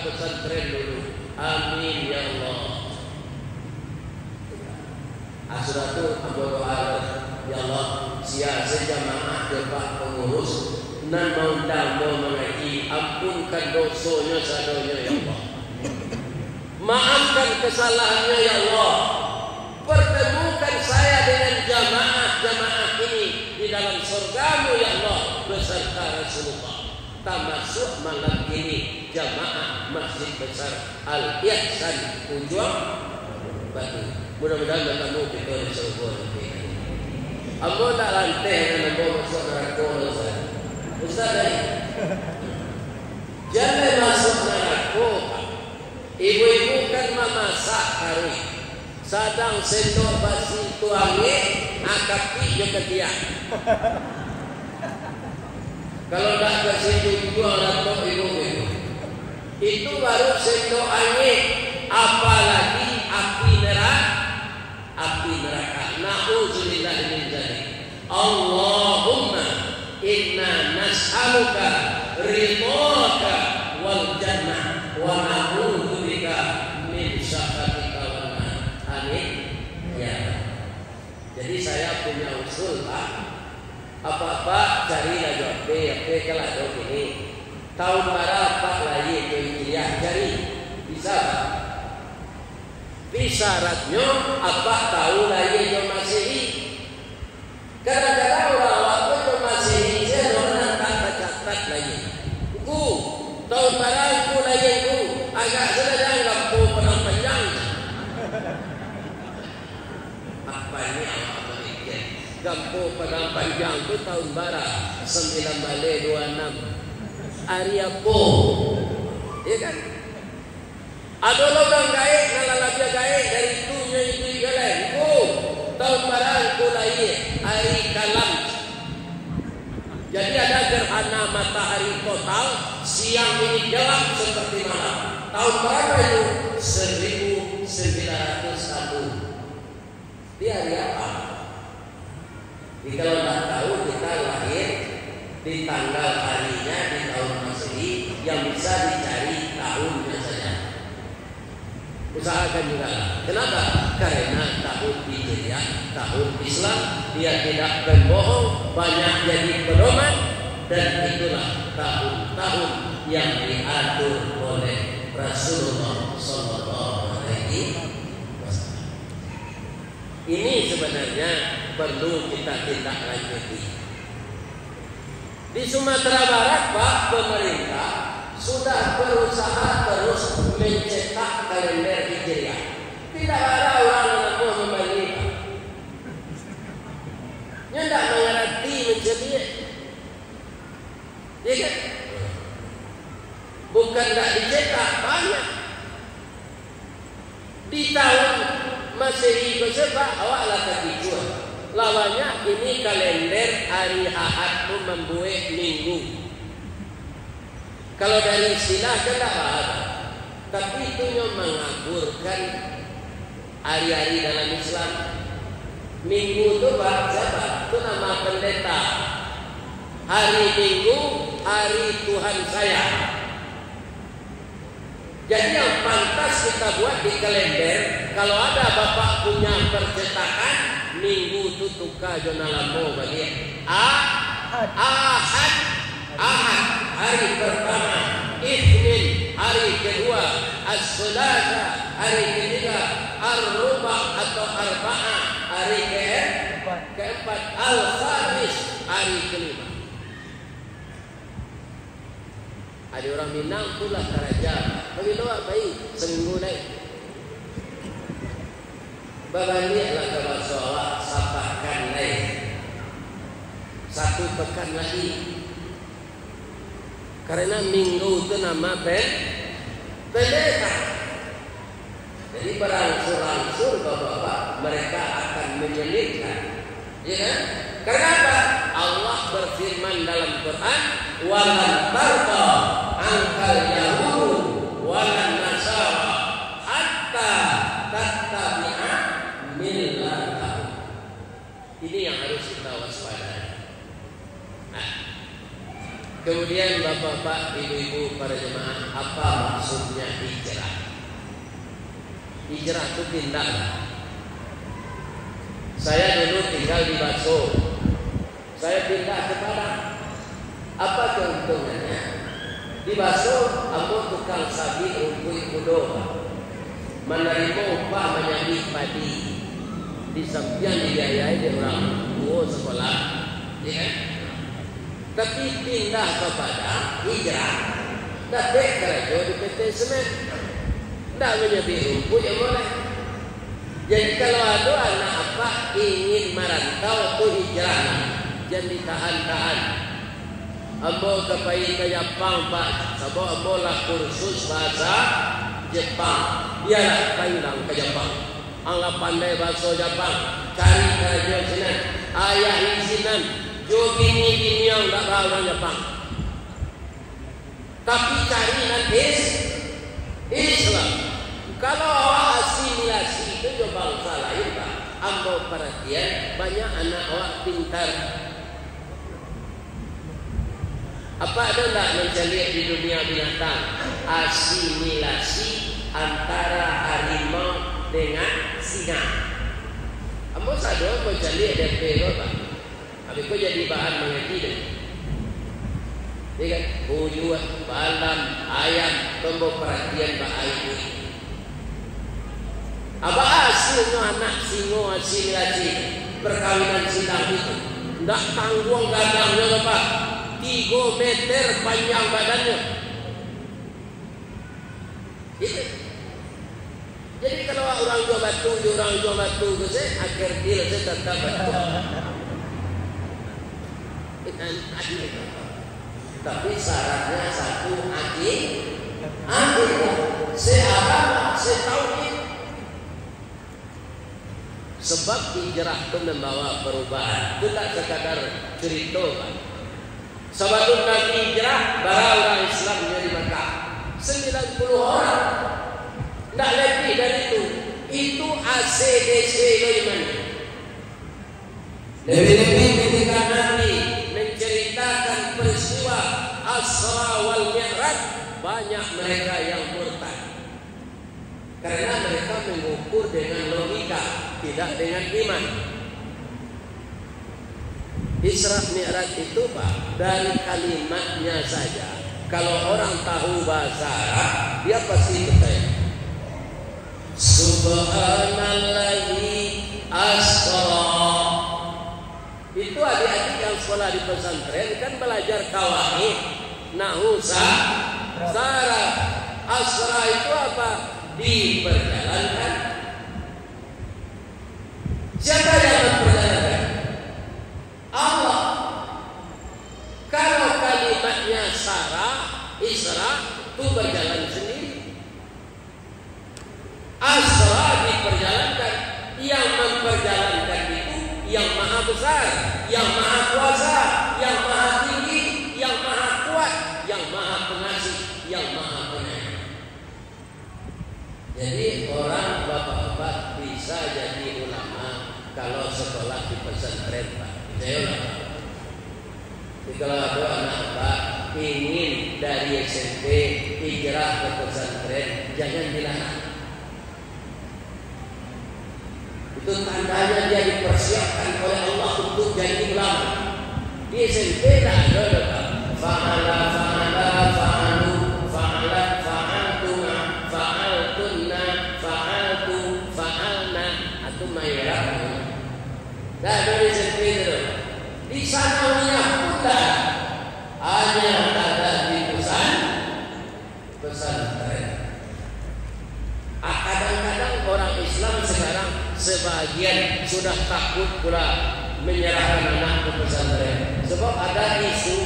pesantren dulu. Amin ya Allah. Asuratu doa ya Allah sia sejamaah depak pengurus nan maundang mengaji ampunkan dosanya sadonya ya Allah. Maafkan kesalahannya ya Allah. Pertemukan saya dengan jamaah ini di dalam surgamu ya Allah beserta Rasulullah. Termasuk malam ini jamaah Masjid Besar Al-Ihsan Ujung Batu. Mudah-mudahan bertemu kita di surga nanti. Ambo tak lantai dengan ambo masuk neraka Ustaz. Ustaz jangan masuk neraka. Ibu-ibu kan memasak hari. Sadang sendok basi tuangi akapi juga dia. Kalau tak kasih jual atau ibu-ibu itu baru sendok angin. Apalagi api neraka. Na'udzubillah min dzalik. Allahumma inna nas'aluka ridhaka wal jannah wa na'udzubika min sakhatika wan nar. Amin. Ya. Jadi saya punya usul, Pak. Apa-apa carilah jawab B kalau ada ini. Tahun berapa lagi itu hijriah cari? Bisa, Pak? Syaratnya apa tahu lagi itu Masehi. Kadang-kadang orang waktu itu Masehi saya orang tak tercatat lagi. Tahun barangku lagi agak sudah gampu penang panjang. Apa ini apa ini? Gampu penang panjang itu tahun bara 9 balik 26. Hari apa? Iya kan? Ada orang gaib, nalalabia gaib dari itunya itu igalan. Tahun barangku lahir hari kalam. Jadi ada gerhana matahari total, siang ini gelap seperti malam. Tahun berapa itu? 1901. Di hari apa? Jadi kalau tidak tahu kita lahir di tanggal harinya di tahun Masehi yang bisa dicari tahunnya saja. Usahakan juga. Kenapa? Karena tahun Hijriah, tahun Islam, dia tidak berbohong, banyak jadi pedoman, dan itulah tahun-tahun yang diatur oleh Rasulullah SAW. Ini sebenarnya perlu kita tindak lanjuti. Di Sumatera Barat, Pak, pemerintah sudah berusaha terus mencetak kalender Hijriah. Tidak ada orang yang mau membeli. Dia tidak mengerti menjadi. Ya kan? Bukan tidak dicetak, banyak. Di tahun Masehi bersepak awaklah kaki jual. Lawannya ini kalender hari Ahad itu membuat minggu. Kalau dari istilah kan tak ada, tapi itu yang mengaburkan hari-hari dalam Islam. Minggu itu siapa? Itu nama pendeta. Hari Minggu, hari Tuhan saya. Jadi yang pantas kita buat di kalender, kalau ada bapak punya percetakan, Minggu itu tukar jurnal lampu bagi Ahad, hari pertama, Itsnin hari kedua, As-Sulasa hari ketiga, Ar-Ruba' atau Arba'ah hari keempat, Al-Khamis hari kelima. Ada orang Minang itulah kerajaan. Bagi luar baik seminggu naik. Baliklah ke Rasulullah sapakan naik. 1 pekan lagi. Karena minggu itu nama pendeta. Jadi berangsur-angsur bapak-bapak mereka akan menyelipkan. Ya kan? Karena apa? Allah berfirman dalam Quran, "Walan tarda angkal yahud walan nasara hatta tattabi'a millatahum." Ini yang harus kita waspadai. Nah, Kemudian bapak-bapak, ibu-ibu, para jemaah, apa maksudnya hijrah? Hijrah itu pindah. Saya dulu tinggal di Baso, saya pindah ke Padang. Apa keuntungannya? Di Baso, aku tukang sabi rumput kudo, menerima upah menyabit padi. Di samping dibiayai di orang tua sekolah, ya kan? Tapi pindah kepada hijrah, tapi kerja di PT Semen, tidak menyabit rumput yang boleh. Jadi kalau ada anak apa ingin merantau tu hijrah, jangan ditahan-tahan. Ambo kepai ke Jepang pak, sebab ambo lah kursus bahasa Jepang. Biarlah kailang ke Jepang. Anggap pandai bahasa Jepang, cari kerja sini, ayah izinan, jo bini yang tak tahu orang Jepang. Tapi cari nanti Islam. Kalau awak asimilasi itu jo bangsa lain pak, ambo perhatian banyak anak awak pintar. Apa ada tak mencari di dunia binatang asimilasi antara harimau dengan singa? Ambo sadar mencari ada perlu pak. Habis itu jadi bahan mengaji deh. Kan? Bujur, balam, ayam, tombol perhatian pak ayam. Apa hasilnya anak singo asimilasi perkawinan silang itu? Tak tanggung gadangnya pak. 3 meter panjang badannya. Itu. Jadi kalau orang jual batu, ke saya, akhir deal saya tetap batu. Tapi syaratnya satu adil. Saya tahu ini. Sebab hijrah itu membawa perubahan. Itu tak sekadar cerita kan. Sahabat Nabi hijrah, bara orang Islam menjadi Makkah 90 orang. Tidak lebih dari itu. Itu ACDC Iman. Lebih-lebih ketika Nabi menceritakan peristiwa Asra wal Mi'raj, banyak mereka yang murtad. Karena mereka mengukur dengan logika, tidak dengan iman. Isra Mi'raj itu pak, dari kalimatnya saja, kalau orang tahu bahasa Arab, dia pasti percaya. Subhanallahi asra. Itu adik-adik yang sekolah di pesantren kan belajar kawaid, nahwu, saraf. Asra itu apa? Diperjalankan. Siapa yang memperjalankan? Allah. Kalau kalimatnya Isra itu berjalan sendiri. Asra diperjalankan. Yang memperjalankan itu yang maha besar, yang maha kuasa, yang maha tinggi, yang maha kuat, yang maha pengasih, yang maha penyayang. Jadi orang bapak-bapak bisa jadi ulama kalau sekolah di pesantren pak. Kalau ada anak pak ingin dari SMP hijrah ke pesantren, jangan dilarang. Itu tandanya dia dipersiapkan oleh Allah untuk jadi ulama. Di SMP tak ada pak. Fa'ala fa'alu fa'alat fa'altuna fa'altunna fa'altu fa'alna atau mayra. Tak ada di SMP itu. Di sanawiyah pula hanya ada di pesantren. Kadang-kadang orang Islam sekarang sebagian sudah takut pula menyerahkan anak ke pesantren. Sebab ada isu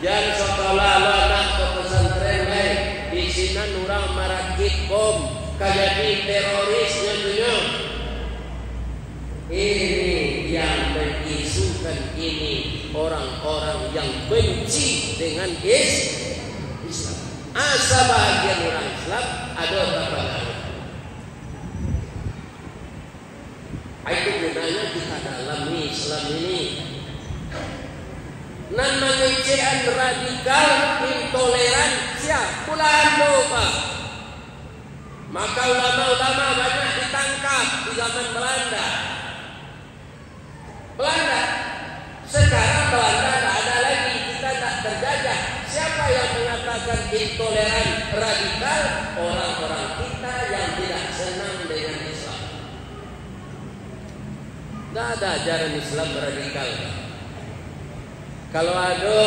jangan sekolah anak ke pesantren lain. Di sini orang merakit bom, kajadi terorisnya dunia. Ini yang mengisukan ini orang-orang yang benci dengan Islam. Asa bahagian orang Islam ada apa lagi? Itu gunanya kita dalam Islam ini. nan mengecehan radikal intoleransia pulaan doa. Maka ulama-ulama banyak ditangkap di zaman Belanda. Sekarang Belanda tak ada lagi, kita tak terjajah. Siapa yang mengatakan intoleran radikal? Orang-orang kita yang tidak senang dengan Islam. Tidak ada ajaran Islam radikal. Kalau ada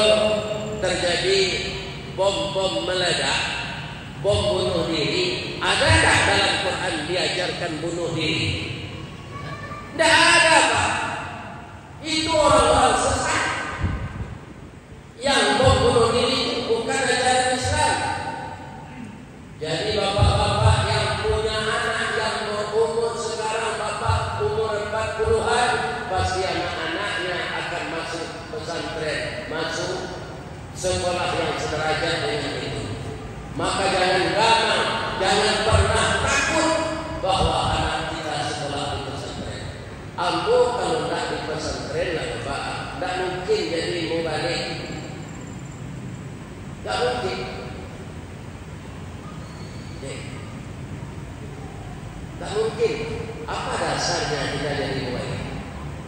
terjadi bom meledak, bom bunuh diri, ada tak dalam Quran diajarkan bunuh diri? Tidak ada, Pak. Itu orang-orang sesat. Yang bom bunuh diri bukan ajaran Islam. Jadi bapak-bapak yang punya anak yang berumur sekarang, bapak umur 40-an, pasti anak-anaknya akan masuk pesantren, masuk sekolah yang sederajat dengan itu. Maka jangan gamang, jangan pernah takut bahwa anak kita sekolah di pesantren. Ambo kalau tak di pesantren lah Bapak, tak mungkin jadi mubalik. Tak mungkin. Tak mungkin. Apa dasarnya kita jadi mubalik?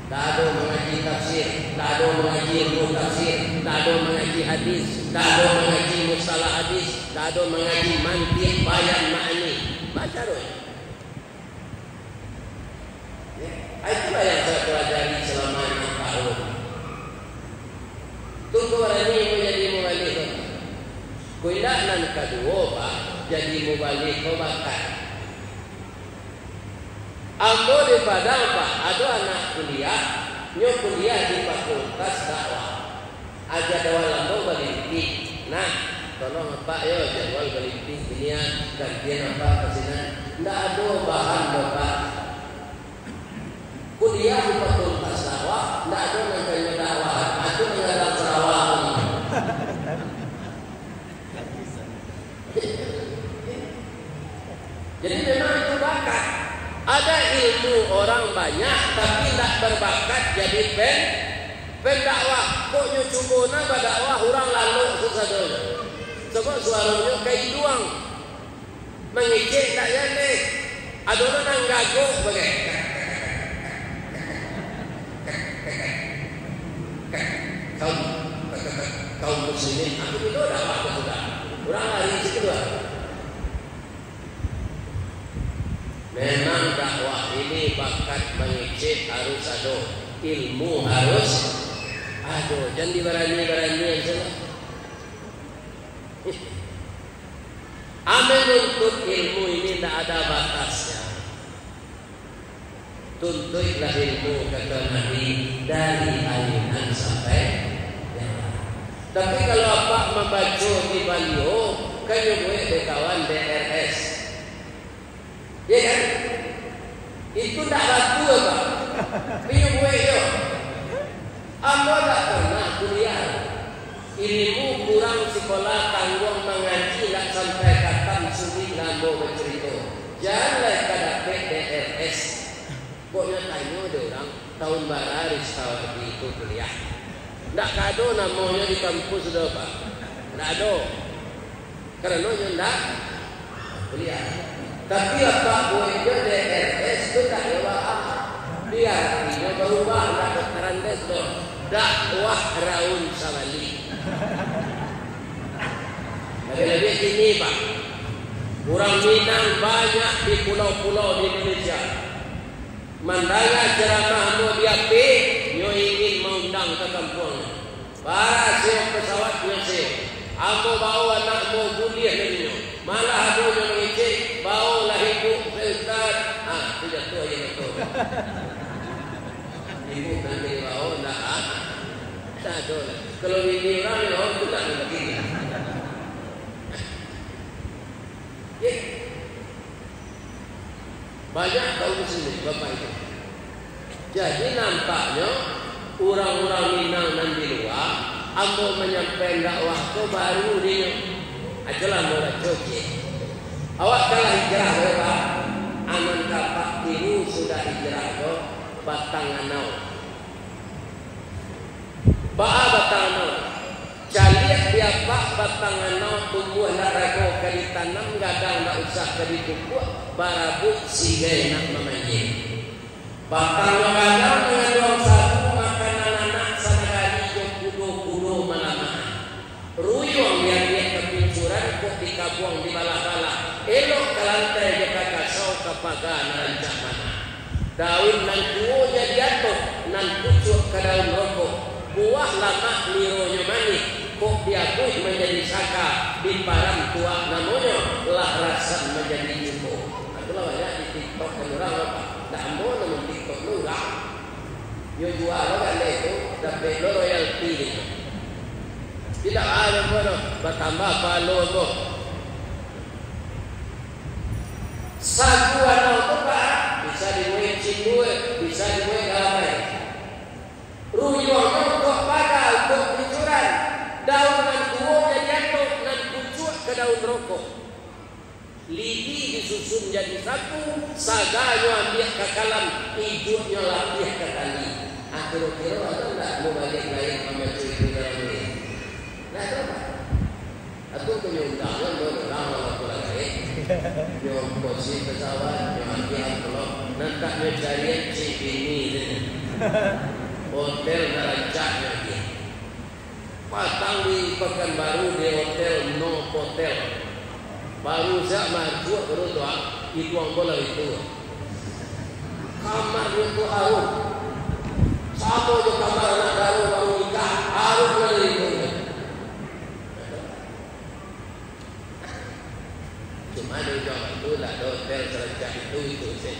Tak ada mengaji tafsir, tak ada mengaji ilmu tafsir, tak ada mengaji hadis, tak ada mengaji mustalah hadis, tak ada mengaji mantiq, bayan, ma'ani. Baca doa. Itulah yang saya pelajari selama 6 tahun. Tunggu orang ini menjadi mubalik. Kuindahan kedua Pak, jadi mubalik bakat. Ambo di Padang Pak, ada anak kuliah, nyo kuliah di fakultas dakwah. Aja dawal ambo balimpik. Nah, tolong Pak yo jadwal balimpik ini gantian apa kesinan. Ndak ada bahan Bapak. Kuliah di fakultas dakwah, ndak ada nangkanya dakwah. Aku mengadap Sarawak. Jadi memang itu bakat. Ada ilmu orang banyak tapi tak berbakat jadi pendakwah. Kok nyo cubona berdakwah orang lalu sesadanya. Sebab suaranya kayak duang. Mengicik tak jadi. Ada orang yang gaguk bagai. Kaum muslimin aku itu dakwah ke sudah. Orang lari situ lah. Memang dakwah ini bakat mengicip harus ada, ilmu harus ada. Jangan diberani-berani yang salah. Menuntut ilmu ini tidak ada batasnya. Tuntutlah ilmu kata Nabi dari aliran sampai yang. Tapi kalau apa membaca di baliho, kan gue kawan DRS. Ya kan? Itu tak batu apa? Pilih gue yo. Amba tak pernah kuliah. Ilmu kurang sekolah tanggung mengaji tak sampai katam sulit lambo bercerita. Janganlah kada PDRS. Pokoknya tanya ada orang tahun baris tahun itu kuliah. Tak kado namanya di kampus sudah Pak. Tak ada. Karena ndak kuliah. Tapi apa bolehnya DRS itu tak lewat. Biar dia berubah nak terandes tu. Dakwah Raun Sawali. Lebih ini Pak. Orang Minang banyak di pulau-pulau di Indonesia. Mandanga ceramah mau dia yo ingin mengundang ke kampung. Para sewa pesawat biasa. Aku bawa anakmu kuliah dengan malah aku yang mengicik bawa lah ibu Ustaz. Tidak tahu yang itu. Ibu nanti bawa tak ada lah. Kalau ini orang yang bawa itu tak ada begini. Banyak kaum muslimin Bapak itu. Jadi nampaknya orang-orang Minang dan di luar ambo menyampaikan dakwah itu baru dia ajalah mula coki. Awak kalah hijrah berapa? Aman kapak tiru sudah hijrah ke Batanganau. Batang Anau pak batangan tumbuh nak rago kali tanam gadang nak usah kali pupuk barabut sigai nak memanjing. Batang gadang dengan doang satu makanan anak sanagari jo kudo malam. Ruyong yang dia kepincuran kok dikabuang di bala-bala. Elok ke lantai dia kakasau kapaga narancak mana. Daun nan kuo jadi atok nan pucuk ke daun rokok. Buah lama lironya manis. Kok diakui menjadi saka di parang tua namanya lah rasa menjadi jumbo. Itulah banyak di TikTok kan orang apa? Dah ambo nama TikTok orang. Yo jual kan itu dapat lo royalty. Tidak ada mana bertambah follow tu. Satu anak tu pak bisa dibuat cindue, bisa dibuat ramai. Ruyongnya kok pada untuk pincuran. Daun nan kuo jadi atok nan pucuk ke daun rokok. Lidi disusun jadi satu, saganya ambil ke kalam, hidupnya latih ke tali. Kira-kira ada tak mau balik lain sama cuy dalam ini? Nah ada tak? Atau penyuntangan orang waktu lagi, yang posisi pesawat, yang ambil kalau nanti carian cik ini, hotel narancaknya dia. Patang di Pekanbaru di hotel No Hotel. Baru saya masuk baru doa itu bola itu. Kamar itu harum. Satu je kamar anak baru nikah harum lagi itu. Cuma ada orang itu lah hotel rancak itu sih.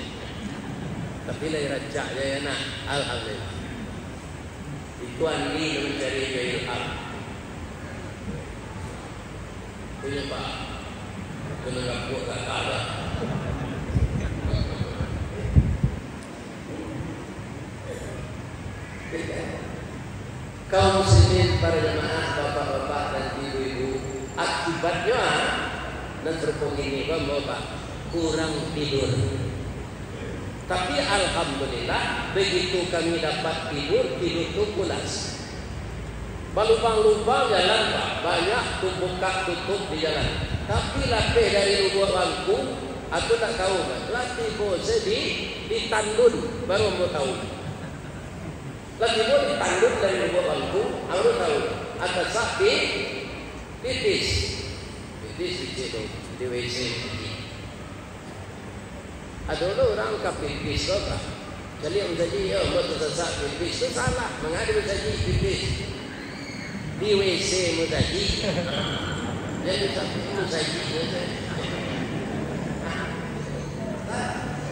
Tapi lagi rancak je nak alhamdulillah. Tuan ini mencari ilham. Punya pak, kena gapuk tak ada. Kaum muslimin para jemaah, bapak-bapak dan ibu-ibu, akibatnya dan terpung ini bapak kurang tidur. Tapi alhamdulillah begitu kami dapat tidur itu pulas. Lubang-lubang jalan pak banyak buka tutup di jalan. Tapi lapih dari lubang bangku aku tak tahu kan. Latih bose di tandun baru mau tahu. Latih bose di tandun dari lubang bangku baru tahu. Atas sakti pipis di WC. Ada orang kapipis tu kan. Jadi yang menjadi buat sesak pipis itu salah. Mengada menjadi pipis di WC menjadi. Jadi tapi menjadi.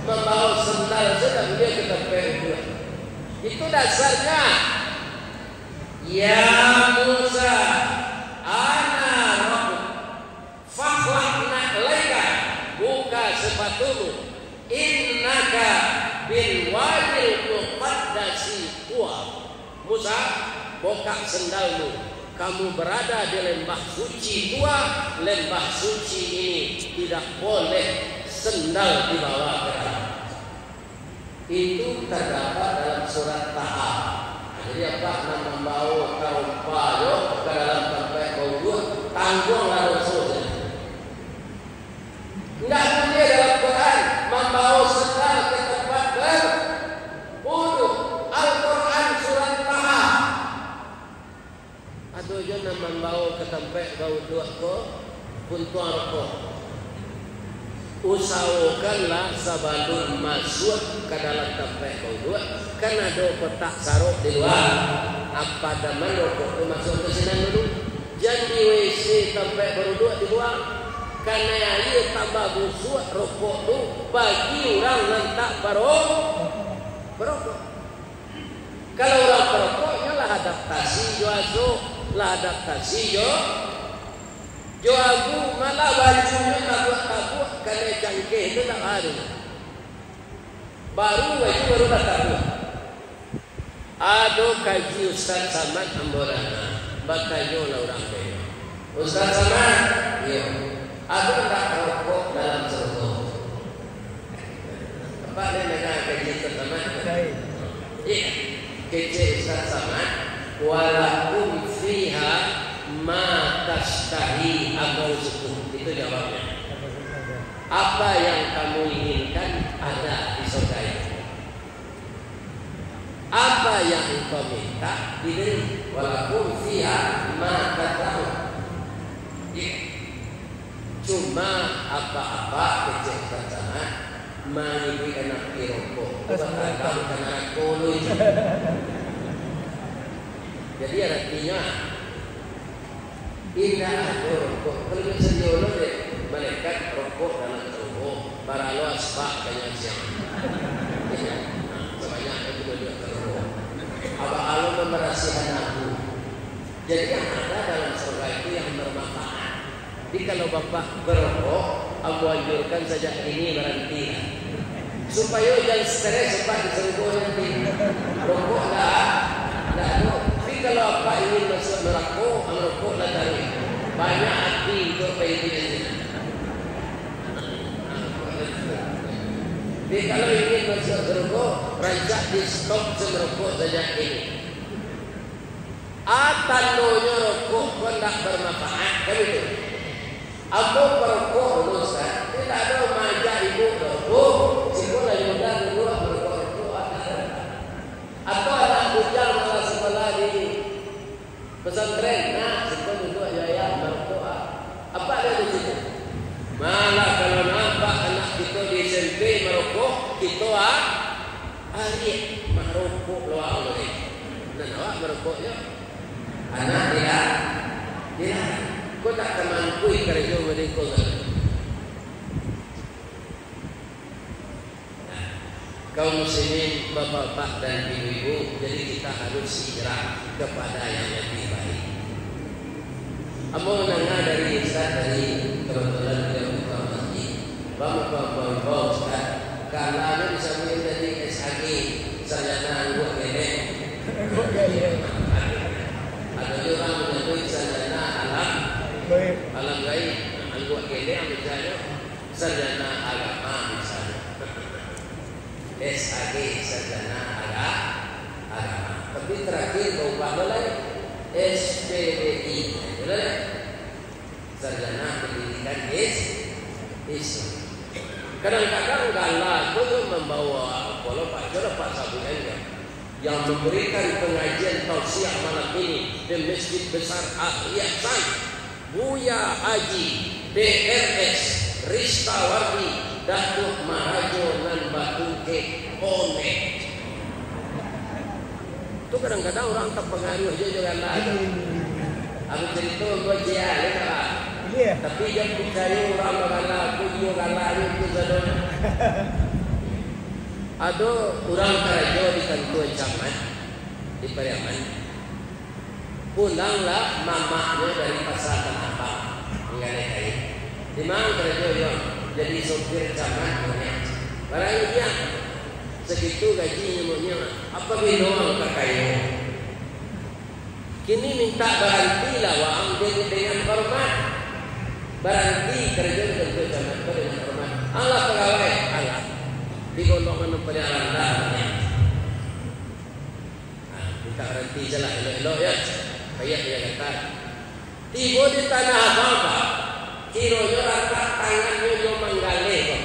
Membawa sendal sedang dia ke tempat itu. Itu dasarnya. Ya Musa, ana rabbuk. Fakhlaqna laika. Buka sepatumu. Innaka bil wadil muqaddasi tuwa. Musa, buka sendalmu. Kamu berada di lembah suci tua. Lembah suci ini tidak boleh sendal dibawa ke dalam. Itu terdapat dalam surat Taha. Jadi apa nak membawa kaum payo ke dalam tempat bau tanggunglah dosa. Tidak boleh dalam Quran membawa sendal ke tempat berwudu. Al-Quran surat Taha. Atau jangan membawa ke tempat berwudu ke puntuan rokok. Usahakanlah sebelum masuk ke dalam tempat berwudu, karena ada petak saruk di luar. Apa zaman rokok itu masuk ke sini dulu. Jadi WC tempat berwudu dibuang. Karena ia tambah busuk rokok tu bagi orang nantak berokok. Kalau orang berokoknya lah adaptasi lah adaptasi jo aku malah bajunya tabuk karena cangkeh itu tak ada. Baru tak tahu. Ada kaji Ustaz Samad Amborana, bakanya lah orang dia. Ustaz Samad, ya. Aku tak rokok dalam surga. Apa dia nak kaji Samad? Iya, kaji Ustaz Samad. Walakum fiha ma tastahi anfusukum. Itu jawabnya. Apa yang kamu inginkan ada di surga itu. Apa yang engkau minta diberi. Walaupun fiha ma tad'u. Cuma apa-apa kecil pertama mengikuti anak piroko. Bertanggung kena kolu. Jadi artinya indah ada rokok. Kalau sejauh deh malaikat rokok dalam rokok. Para lo asbak banyak siang. Sebanyak itu juga rokok. Apa Allah memberasikan aku. Jadi yang ada dalam surga itu yang bermanfaat. Jadi kalau bapak berrokok, aku anjurkan saja ini berhenti. Supaya jangan stres sebab diserbu nanti. Rokok dah ada. Kalau apa ingin masuk merokok, merokoklah dari banyak hati untuk pergi ini. Jadi kalau ingin masuk merokok, rancak di stop semerokok saja ini. Tandanya rokok pun tak bermanfaat, kan itu. Aku merokok dulu Ustaz, tidak ada majak ibu rokok, sekolah juga dulu merokok ada. Atau anak bujang malah sekolah di pesantren, nah sekolah dulu ayah merokok. Apa ada di situ? Malah kalau nampak anak kita di SMP merokok, kita hari merokok luar boleh. Dan awak merokoknya, anak dia, kau tak kemampu kerja mereka kan? Kaum muslimin, bapak-bapak dan ibu-ibu, jadi kita harus hijrah kepada yang lebih baik. Amo nanga dari Ustaz dari kebetulan dia buka masjid. Bapak Ustaz, karena bisa menjadi SHG sarjana anggota gede. Ada orang menyebut sarjana alam gaib, anggota gede misalnya sarjana agama misalnya. SHG sarjana agama. Tapi terakhir berubah lagi SPDI, boleh? Sarjana pendidikan Islam. Kadang-kadang galah itu membawa kalau Pak Sabunya yang memberikan pengajian tausiah malam ini di Masjid Besar Ahyasan Buya Haji DRS Ristawardi Datuk Mahajo nan Batuke Omek. Itu kadang-kadang orang terpengaruh juga lagi. Aku cerita gua dia kan. Tapi jangan percaya orang bagalah aku juga galah itu sadon. Ada orang kerja di kantor camat di Pariaman. Pulanglah mamanya dari pasar Tanah Abang. Enggak ada kain. Di mana kerja dia? Jadi sopir camat punya. Barang dia segitu gajinya punya. Apa binoang kakayo? Kini minta berhenti lah wang dengan hormat. Berhenti kerja dengan camat dengan hormat. Allah pegawai Allah di golongan penyaran darahnya. Minta berhenti jelas elok ya. Kayak dia kata. Tiba di Tanah Abang Pak. Kironya rata tangannya yo manggale Pak.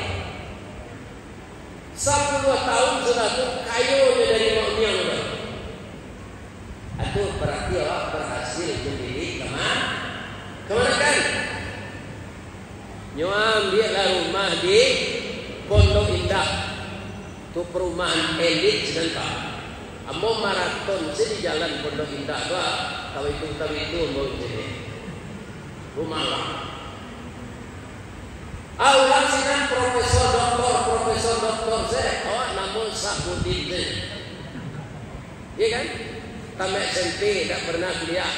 10 tahun sudah tu kayonya dari maunya udah. Itu berarti awak berhasil mendidik kemana kan? Nyo ambillah rumah di Pondok Indah. Tu perumahan elit sedang Amo maraton di jalan Pondok Indah tu tahu itu mau jadi rumah lah. Awak sinan profesor doktor saya, awak namun Sabudin je. Iya kan? Tamat SMP tak pernah kuliah.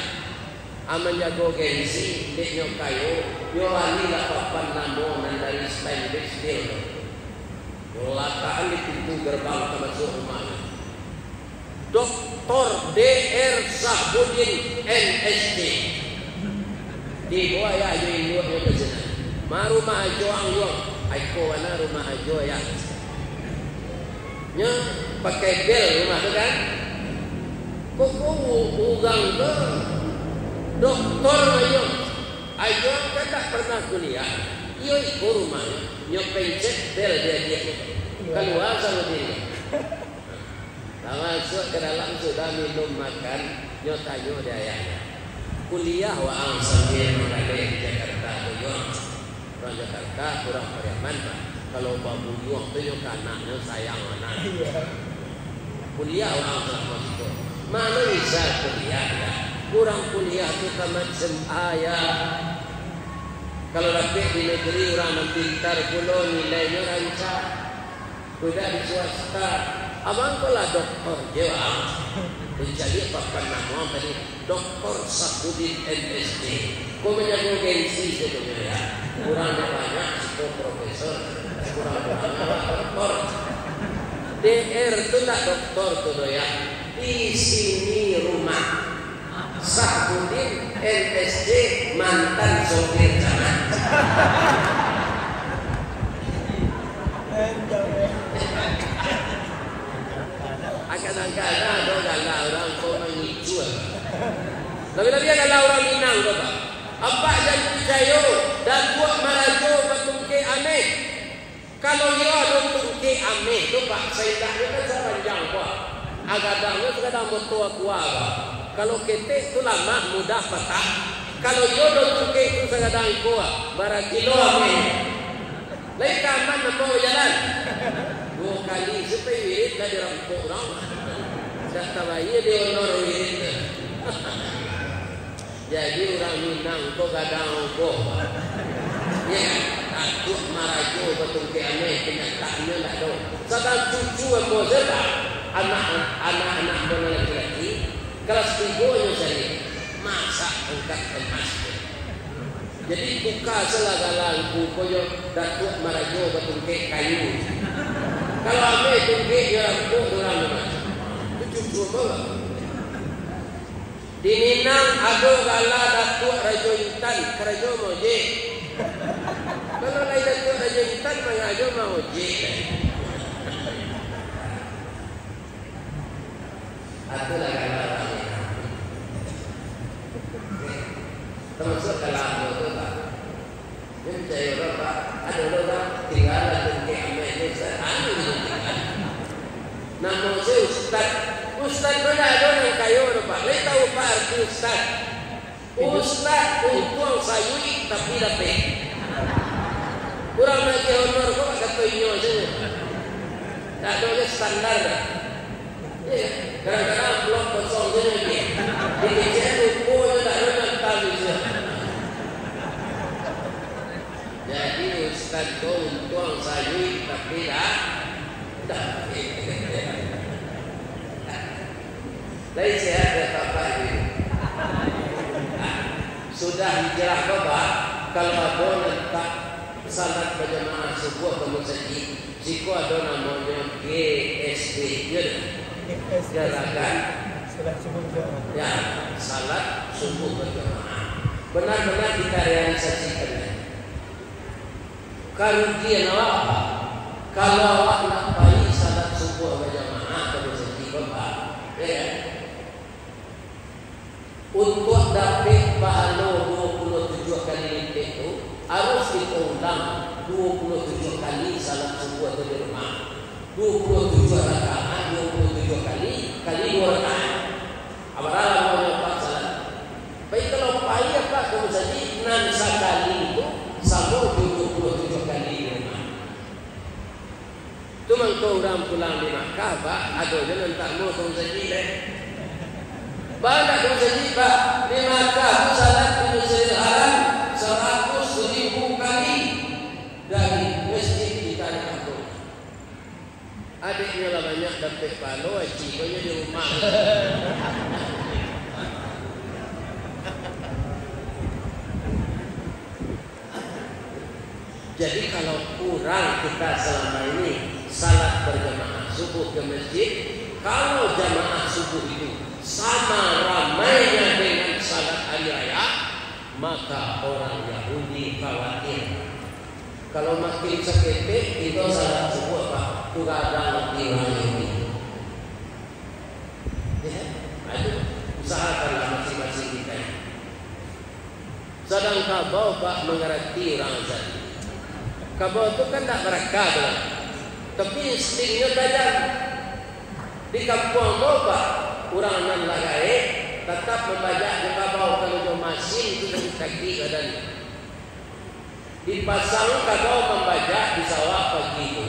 Aman jago gengsi, dek nyok kayu, nyolani lah papan namun dari Spanish deal. Latakan di pintu gerbang ke masuk rumahnya. Dr. Dr. Sabudin MSD. Di bawah ya jadi dua ke sana. Maru mahajo ang yun. Ay ko na rumah hajo ya. Nya pakai bel rumah tu kan. Kok ugang tu doktor ayo. Ayo kan tak pernah kuliah. Iyo ikut rumah. Nyo pencet bel dia. Keluar sama dia. Masuk ke dalam sudah minum makan. Nyo tanya dia ayahnya. Kuliah waang sambil mengadai di Jakarta. Orang Jakarta kurang Pariaman Pak. Kalau babu yuang tu nyo kanaknya sayang anak. Kuliah waang sama itu. Mana bisa kuliah ya? Kurang kuliah tu macam ayah. Kalau dapat di negeri orang pintar pulau nilainya rancak. Tidak di swasta. Abang kau lah doktor jawab. Jadi apa nama tadi? Doktor Safudin MSD. Kau menjaga gengsi sebenarnya. Kurangnya banyak itu profesor. Kurang-kurangnya doktor. DR tu tak doktor tu ya. Di sini rumah. Safudin MSD mantan sopir jalan. Kadang-kadang ada galau orang kau mengicu. Lebih-lebih galau orang Minang tu Pak. Apa yang percaya dan buat marajo bertungke aneh. Kalau dia ada tungke aneh tu Pak, saindahnya kan sepanjang Pak. Agadangnya kadang bertua kuat Pak. Kalau ketek tu lama mudah patah. Kalau jodoh tungke itu kadang kuat. Barat kilo aneh. Lain kaman nak jalan. 2 kali supaya wirid dah dirampok orang. Dah tabayah dia honor wirid. Jadi orang Minang tu kadang kok. Ya, takut marajo betul ke aneh kenyataannya tak ada. Sedang cucu yang bozeta anak-anak benar laki-laki kelas 3-nya jadi masak angkat emas. Jadi buka selagalan koyo datuk marajo betul ke kayu. Kalau ame tungke dia rampung orang mana? Itu cuba apa? Di Minang ada gala datuk Raja Intan, Raja Moje. Kalau lain datuk Raja Intan, Raja Moje. Itulah gala orang Minang. Termasuk kalam itu tak. Ini saya orang Pak, ada orang tinggal tungke ame ini sehari. Nama saya Ustaz. Ustaz mana ada yang kayu Pak? Saya tahu Pak arti Ustaz. Ustaz untuk sayuri tapi dapat. Kurang lagi honor kok kata inyo saja. Tak ada standar. Ya, kadang-kadang blok kosong saja ni. Dikecek ruko tak ada yang tahu saja. Jadi Ustaz tu untuk sayuri tapi dapat. Lain sehat ya Bapak ini. Sudah hijrah Bapak. Kalau ada letak salat berjamaah subuh ke masjid, jika ada namanya GSB, gerakan ya salat subuh berjamaah. Benar-benar kita realisasikan. Karugian apa? Kalau awak nak pergi salat subuh berjamaah ke masjid Bapak, ya. Untuk dapat pahala 27 kali lipat itu harus kita ulang 27 kali salat subuh di rumah. 27 rakaat 27 kali 2 rakaat. Apabila mau dapat salat. Baik kalau payah Pak kamu saja 6 sekali itu sama 27 kali di rumah. Itu mengkau orang pulang di Makkah Pak, ada jangan tak mau kamu saja deh. Banyak yang jadi Pak di Makkah itu salat di Masjidil Haram 100.000 kali dari masjid kita di kampung. Adiknya lah banyak dapat palo, cikgunya di rumah. Jadi kalau kurang kita selama ini salat berjamaah subuh ke masjid, kalau jamaah subuh itu sama ramainya dengan salat hari raya, maka orang Yahudi khawatir. Kalau makin seketik itu salat subuh Pak, tugadang di Yahudi. Ya, itu usahakanlah masing-masing kita. Sedangkan kabau pak mengerti orang azan. Kabau itu kan tak berakal lah. Tapi instingnya tajam. Di kampung mau pak orang nan lagai tetap membaca di kabau kalau dia masih itu dari kaki badan. Dipasang kabau membaca di sawah pagi itu.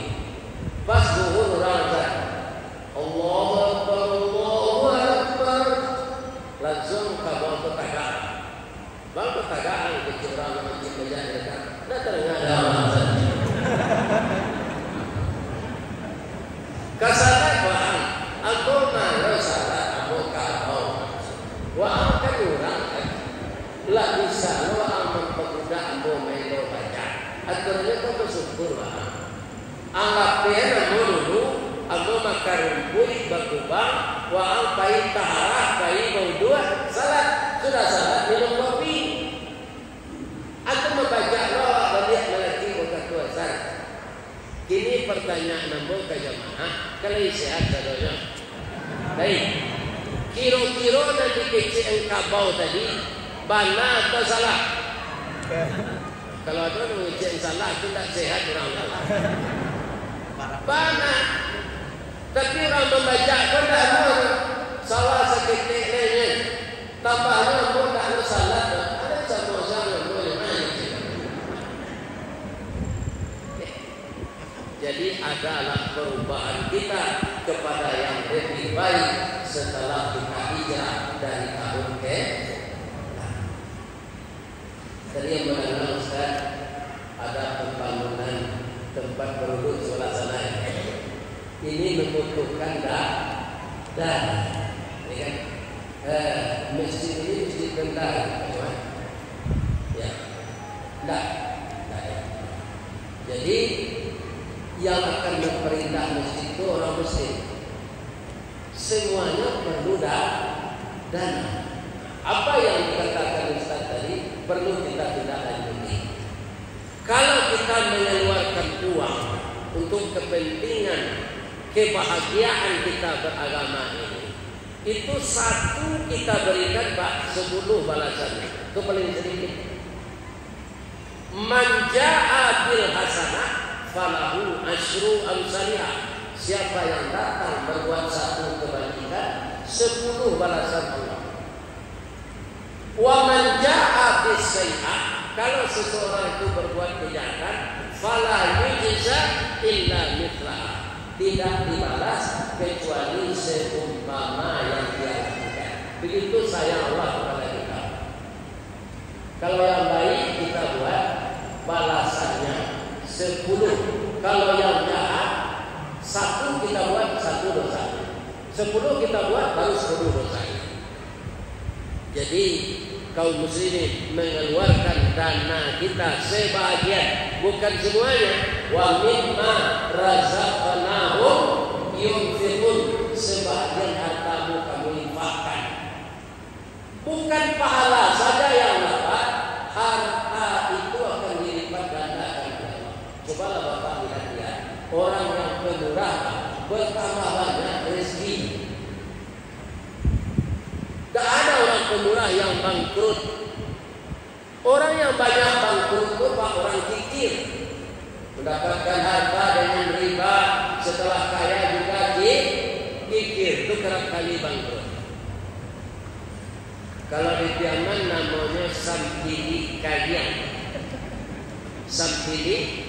Pas zuhur orang azan. Allahu Akbar, Allahu Akbar. Langsung kabau itu tagak. Bang ketagaan kecil orang masjid baca dekat. Dah terdengar dalam azan. Kasalah bang, aku malu salah aku kabau. Wah kan orang lah bisa lo aman pemuda aku melo baca. Aturnya kau bersyukur bang. Anggap dia namu dulu, aku makan rumput berkubang, wah pai taharah, pai bau dua, salat sudah salat minum kopi. Aku membaca lo balik melati bukan tuasan. Kini pertanyaan namu ke jamaah, kalau sehat saudara. Baik, kira-kira nanti kecil kabau tadi, bana atau salah? Kalau ada orang kecil salah, itu tak sehat orang salah. Bana, tapi orang membaca pun tak ada salah seketik lainnya. Tambahnya pun tak ada salah. Ada sama salah boleh main. Jadi adalah perubahan kita kepada yang lebih baik setelah kita hijrah dari tahun ke. Tadi yang mengenal Ustaz ada pembangunan tempat berwudu sholat sana. Ini membutuhkan dana, ya kan? Masjid ini masjid bendara, ya, tidak. Jadi yang akan memperintah masjid itu orang Muslim. Semuanya perlu dana. Apa yang dikatakan Ustaz tadi perlu kita tidak lanjuti. Kalau kita mengeluarkan uang untuk kepentingan kebahagiaan kita beragama ini, itu satu kita berikan Pak 10 balasannya. Itu paling sedikit. Man jaa bil hasanah falahu asyru amsalihah. Siapa yang datang berbuat satu kebajikan, 10 balasan Allah. Wa man jaa bis sayyi'ah, kalau seseorang itu berbuat kejahatan, fala yujza illa mithlaha, tidak dibalas kecuali seumpama yang dia lakukan. Begitu sayang Allah kepada kita. Kalau yang baik kita buat balasannya 10. Kalau yang jahat 1 kita buat 1 dosa. 10 kita buat baru 10 dosa. Jadi kaum muslimin mengeluarkan dana kita sebagian, bukan semuanya. Wa mimma razaqnahum yunfiqun, sebagian hartamu kamu infakkan. Bukan pahala saja yang dapat, harta itu akan dilipat gandakan. Cobalah Bapak lihat orang yang pemurah bertambah banyak rezeki. Tak ada orang pemurah yang bangkrut. Orang yang banyak bangkrut itu Pak orang kikir, mendapatkan harta dengan riba, setelah kaya juga kikir, itu kerap kali bangkrut. Kalau di Tiaman namanya sampili kalian. Sampili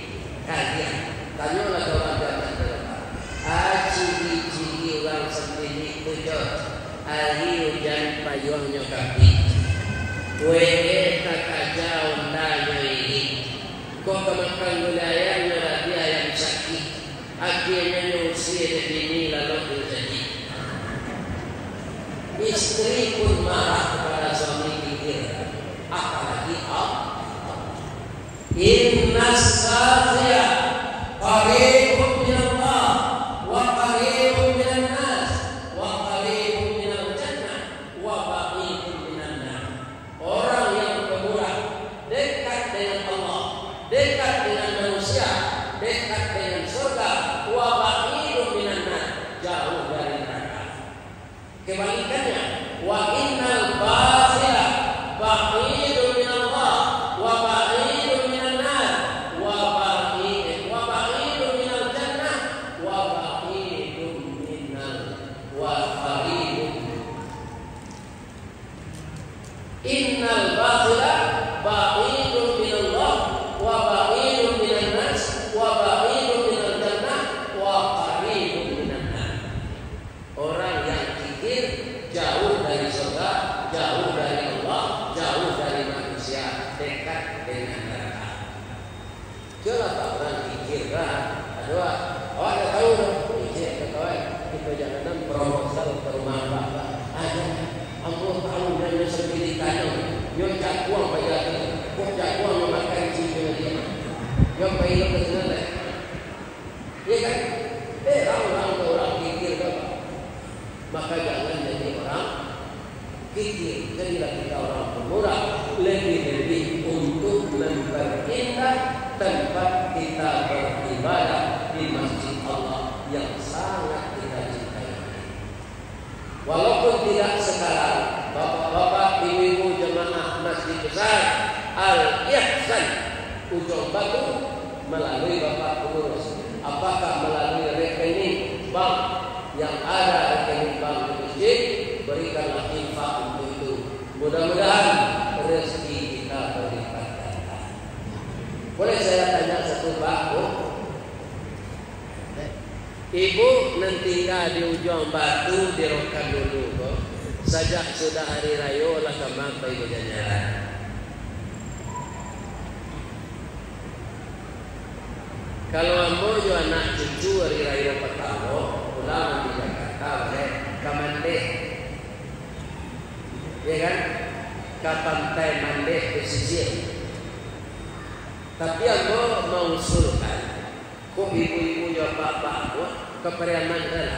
kalian. Tanyalah ke orang Tiaman berapa. Ciri-ciri orang sampili tujuh. Hari hujan payungnya kaki. Weh kakak undanya ini. Kok kemakan wilayahnya dia yang sakit. Akhirnya nyusir ini lalu terjadi. Istri pun marah kepada suami kikir. Apalagi Innas saja qaribun min Allah wa qaribun min nas wa qaribun min al-jannah wa ba'idun min an-nar. Orang yang pemurah dekat dengan Allah, dekat dengan manusia, dekat dengan surga, wa ba'idun min an-nar, jauh dari neraka. Kebalikannya, wa innal bakhila ba'idun min Allah wa Maka jangan jadi orang kikir. Jadilah kita orang pemurah, lebih-lebih untuk memperindah tempat kita beribadah di masjid Allah yang sangat kita cintai. Walaupun tidak sekarang, bapak-bapak, ibu-ibu jemaah masjid besar Al-Ihsan Ujung Batu melalui bapak pengurus, apakah melalui rekening bank yang ada rekening bank di masjid, berikanlah infak untuk itu. Mudah-mudahan rezeki kita berlipat ganda. Boleh saya tanya satu Pak? Ibu nanti di Ujung Batu dirokan dulu kok. Sajak sudah hari raya lah kamar ibu jalan. Kalau ambo jo anak cucu hari raya pertama pulang di Jakarta boleh ke Mandeh, ya kan? Ke pantai Mandeh pesisir. Tapi ambo mengusulkan, kok ibu-ibu jo bapak buat ke Periaman lah,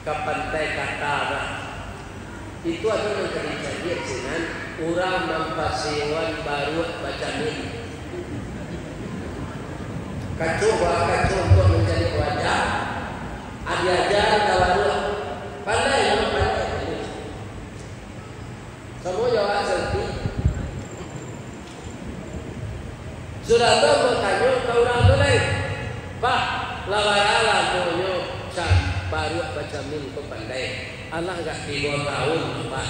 ke pantai Katara. Itu adalah kejadian dengan orang mempasiwan baru baca ini. Kacau untuk mencari wajah. Ajar kalau pandai yang pandai. Semua jawab seperti sudah tahu bertanya ke orang tu lain. Pak, lawara punya baru baca min tu pandai. Allah enggak 3 tahun Pak.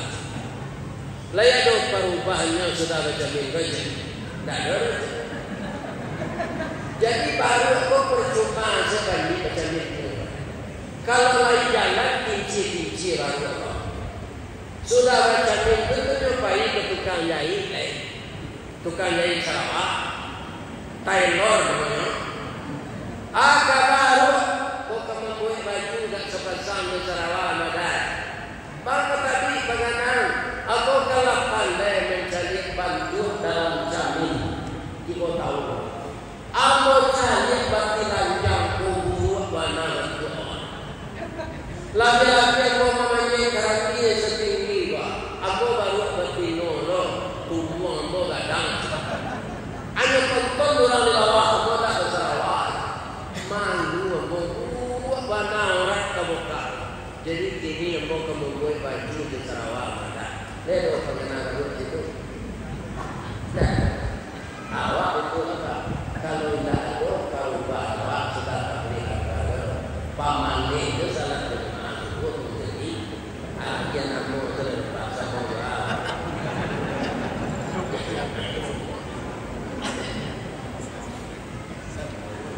Layak do perubahannya sudah baca min baca. Tak ada. Jadi baru aku percuma sekali baca min. Kalau lagi jalan kinci baru Allah. Sudah baca min itu jumpai ke tukang jahit lain. Tukang jahit Sarawak, tailor namanya. Agak baru kok kamu buat baju tak sepasang di Sarawak Ramadan. Maka tadi bagaimana aku kalau pandai mencari bantu dalam jamin di kota Allah. Aku cari bati lanjang kubur warna Tuhan. Lagi-lagi aku mempunyai karakter setinggi aku baru bertino tubuh aku gadang. Hanya tonton orang di bawah aku tak bersarawak. Malu aku warna orang terbuka. Jadi kini aku membuat baju di Sarawak ada. Lepas pengenal aku itu. Dan awak itu apa? Kalau tidak ada, kalau bawa sudah tak boleh kata. Paman itu salah terima itu menjadi agen aku terpaksa menjual.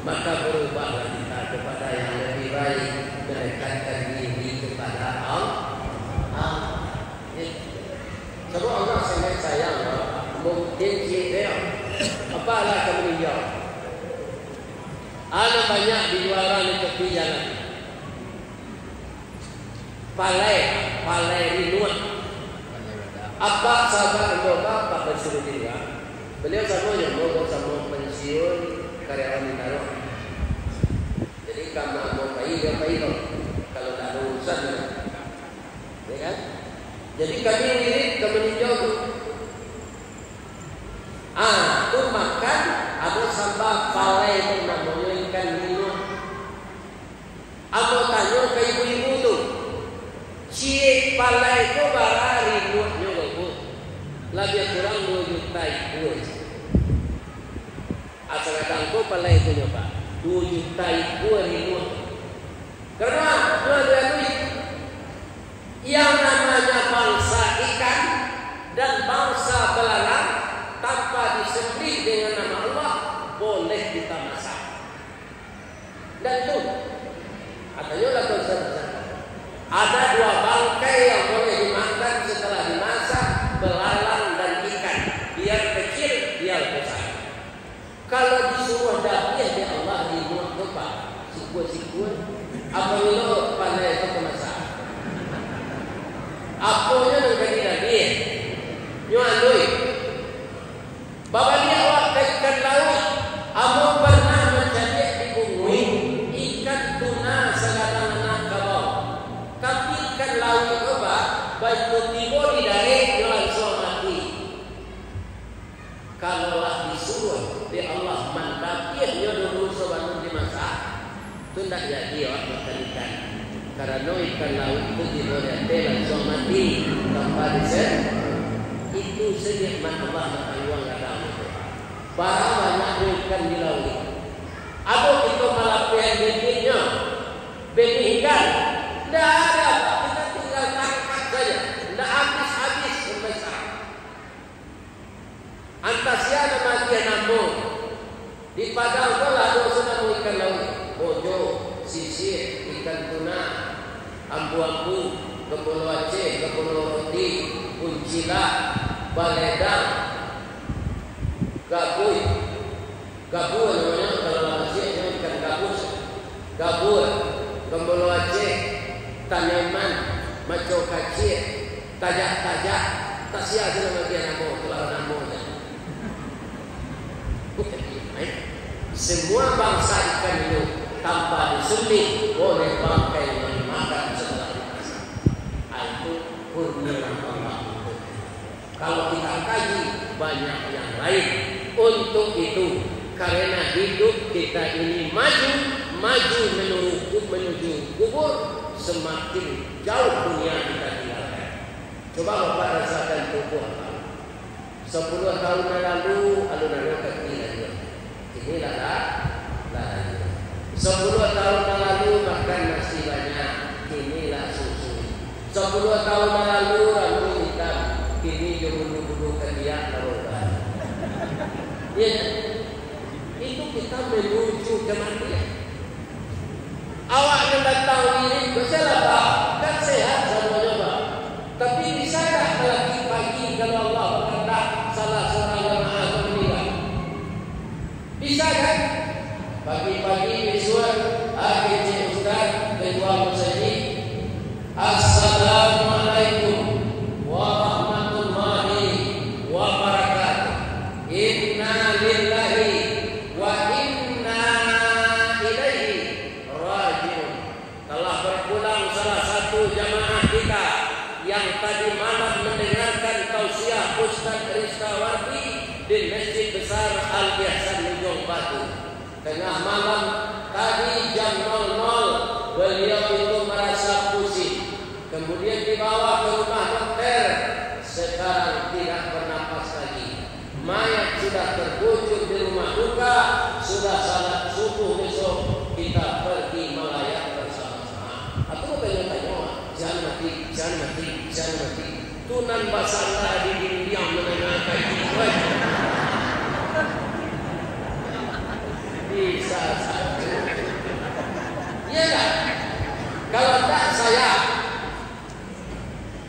Maka berubahlah kita kepada yang lebih baik, mendekatkan diri kepada Allah. Sebab Allah sangat sayang, mungkin dia apalah kemudian. Ada banyak di luar di tepi jalan. Palai rinuan. Apa sahabat Bapak bersuruh dia? Beliau semuanya mau sama pensiun karyawan Bintaro. Jadi kamu mau pakai kalau tak ada urusan, ya kan? Jadi kami mirip ke meninjau. Tu makan ada sambal palai itu namanya ikan minum. Aku tanya ke ibu-ibu tu, cie palai itu barang ribuannya loh. Lebih kurang 2 juta itu. Asal datangku palai itu nyoba 2 juta itu ribuan. Karena ada duit. Yang namanya bangsa ikan dan bangsa belalang tanpa disembelih dengan nama Allah boleh kita masak. Dan itu katanya lah ada 2 bangkai yang boleh dimakan setelah dimasak, belalang dan ikan. Biar kecil, biar besar. Kalau disuruh dapih di Allah dibuat apa? Sikut-sikut. Apabila pandai itu masak. Apanya menjadi dapih? Nyuan duit. Bapak dia awak ikan laut. Aku pernah mencari di bumi ikan tuna sekarang anak kabau. Tapi begitu tiba di dari langsung mati. Kalaulah disuruh di Allah mandapirnya dulu sebangun di masa itu tidak jadi orang makan ikan. Karena ikan laut itu tiba di langsung mati tanpa diset. Itu senikmat Allah makan uang kadang itu. Barang banyak ikan di laut. Apa kita malah pengen benihnya, benih ikan. Tidak ada, kita tinggal tangkap saja. Tidak habis-habis sampai sekarang. Antasiana mati namun di padang telah sudah ikan laut, bojo, sisir, ikan tuna, ambu-ambu, kepulauan Aceh, kepulauan Roti, kuncila, baledang, gabui, gabur namanya kalau Aceh ikan gabus, gabur, kepulauan Aceh, tanaman, maco kacir, tajak-tajak, tak sia sudah mati namun, telah namun. Semua bangsa ikan itu tanpa disembelih oleh bangkai yang dimakan setelah dimasak. Itu kurnia Allah. Kalau kita kaji banyak yang lain. Untuk itu karena hidup kita ini maju menuju kubur, semakin jauh dunia kita tinggalkan. Coba Bapak rasakan tubuh 10 tahun lalu alun-alun kecil aja. Inilah lah. 10 tahun lalu makan nasi banyak, inilah susu. 10 tahun lalu rambut hitam, kini jodoh-jodoh ketiak taruhan. Ya, itu kita menuju kematian. Awak yang datang ini, bersama Pak, kan sehat semuanya Pak. Tapi bisa tak pagi kalau Allah berkehendak salah seorang jemaah meninggal? Bisa kan? Pagi-pagi besok AKC Ustaz Ketua Musajid, Assalamualaikum warahmatullahi wabarakatuh. Inna lillahi wa inna ilaihi rajiun. Telah berpulang salah satu jamaah kita yang tadi malam mendengarkan tausiah Ustaz Rizkawardi di Masjid Besar Al-Ihsan Ujung Batu. Tengah malam tadi jam 00 beliau itu merasa pusing. Kemudian dibawa ke rumah dokter. Sekarang tidak bernapas lagi. Mayat sudah terbujur di rumah duka. Sudah salat subuh besok kita pergi melayat bersama-sama. Aku tanya-tanya, jangan mati. Tunan basara di diam menanyakan itu. Bisa saja. Iya kan? Kalau tak saya,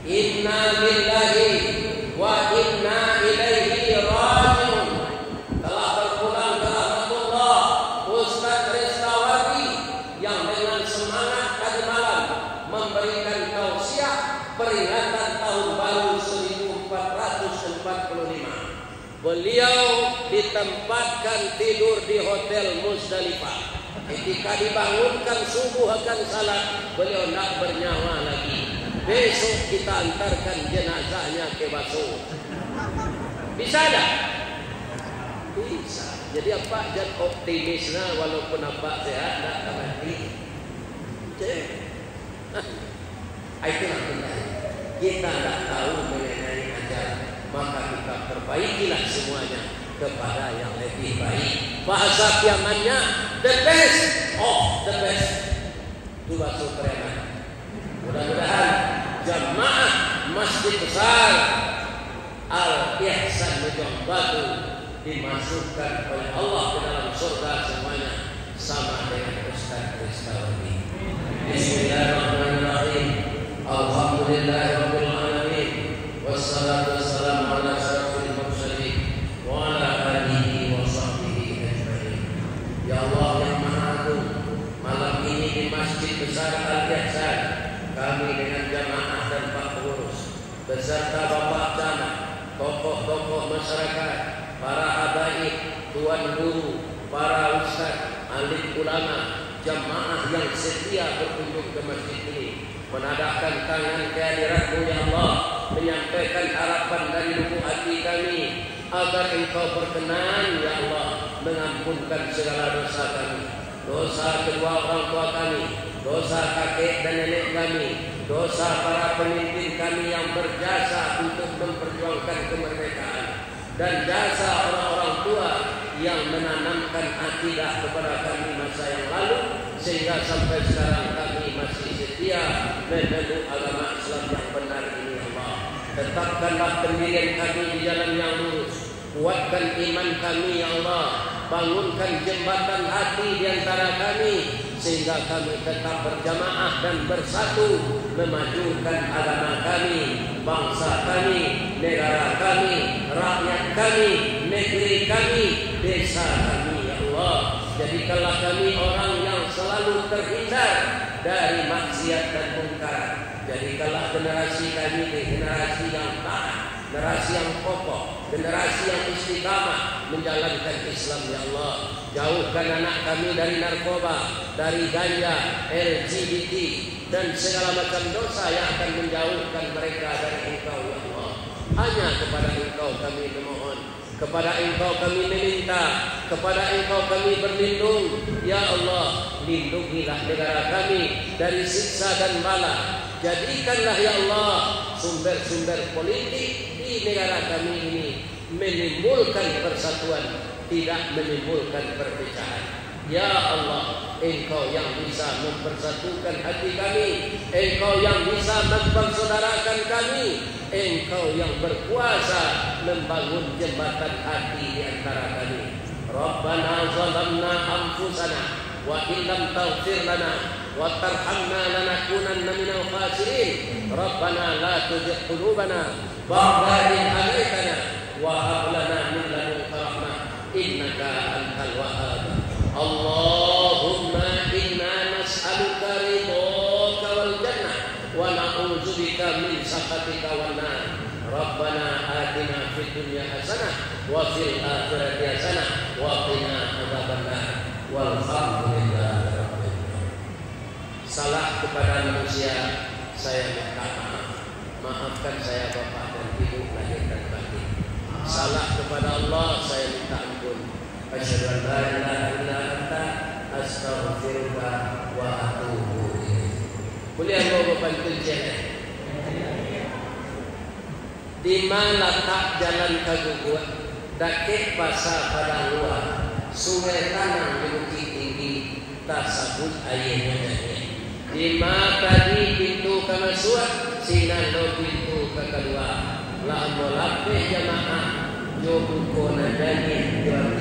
inna lillahi wa inna ilaihi rajiun. Telah berpulang ke rahmatullah Ustaz Rizkawardi yang dengan semangat tadi malam memberikan tausiah peringatan tahun baru 1445. Beliau ditempatkan tidur di Hotel Muzdalifah. Ketika dibangunkan subuh akan salat, beliau nak bernyawa lagi. Besok kita antarkan jenazahnya ke Baso. Bisa tak? Bisa. Jadi apa? Jangan optimisnya walaupun apa sehat tak mati. Itulah kita tak tahu mengenai ajaran. Maka kita perbaikilah semuanya kepada yang lebih baik. Bahasa kiamannya the best of the best. Itu bahasa kerenan. Mudah-mudahan jamaah Masjid Besar Al-Ihsan Ujung Batu dimasukkan oleh Allah ke dalam surga semuanya sama dengan Ustaz Rizkawardi. Bismillahirrahmanirrahim. Alhamdulillahirabbil alamin. Wassalatu wassalamu ala asyrafil mursalin wa ala alihi wa sahbihi ajma'in. Ya Allah yang Maha Agung, malam ini di Masjid Besar Al-Ihsan kami dengan jamaah dan pak pengurus beserta Bapak Camat, tokoh-tokoh masyarakat, para habaib, tuan guru, para ustaz, alim ulama, jamaah yang setia berkunjung ke masjid ini, menadahkan tangan ke hadirat-Mu ya Allah, menyampaikan harapan dari lubuk hati kami agar Engkau berkenan ya Allah mengampunkan segala dosa kami, dosa kedua orang tua kami, dosa kakek dan nenek kami, dosa para pemimpin kami yang berjasa untuk memperjuangkan kemerdekaan, dan jasa orang-orang tua yang menanamkan akidah kepada kami masa yang lalu sehingga sampai sekarang kami masih setia memeluk agama Islam yang benar ini ya Allah. Tetapkanlah pendirian kami di jalan yang lurus, kuatkan iman kami ya Allah, bangunkan jembatan hati di antara kami sehingga kami tetap berjamaah dan bersatu memajukan agama kami, bangsa kami, negara kami, rakyat kami, negeri kami, desa kami ya Allah. Jadikanlah kami orang yang selalu terhindar dari maksiat dan mungkar. Jadikanlah generasi kami generasi yang taat, generasi yang kokoh, generasi yang istiqamah menjalankan Islam ya Allah. Jauhkan anak kami dari narkoba, dari ganja, LGBT dan segala macam dosa yang akan menjauhkan mereka dari Engkau ya Allah. Hanya kepada Engkau kami memohon, kepada Engkau kami meminta, kepada Engkau kami berlindung ya Allah. Lindungilah negara kami dari siksa dan bala. Jadikanlah ya Allah sumber-sumber politik di negara kami ini menimbulkan persatuan, tidak menimbulkan perpecahan. Ya Allah, Engkau yang bisa mempersatukan hati kami, Engkau yang bisa mempersaudarakan kami, Engkau yang berkuasa membangun jembatan hati di antara kami. Rabbana zalamna anfusana wa illam taghfir lana wa tarhamna lanakunanna minal khasirin. Rabbana la tuzigh qulubana ba'da idh hadaytana wa hab lana min ladunka rahmah innaka antal wahhab. Allahumma inna nas'aluka ridhaka wal jannah wa na'udzubika min sakhatika wan nar. Rabbana atina fid dunya hasanah wa fil akhirati hasanah wa qina adzabannar. Walhamdulillahi rabbil alamin. Salah kepada manusia saya minta maaf. Maafkan saya Bapak dan Ibu lahir dan batin. Salah kepada Allah saya minta ampun. Asyhadu an la ilaha illa anta astaghfiruka wa atubu ilaik. Boleh aku bantu jalan? Di mana letak jalan Kaguguat? Dakik pasar Padang Luar, Sungai Tanang di Bukit Tinggi, tak sabut airnya jadi. Di mana tadi pintu Kamasuat, sinan lo pintu kedua. Lah molape jamaah, jo buku nadani jual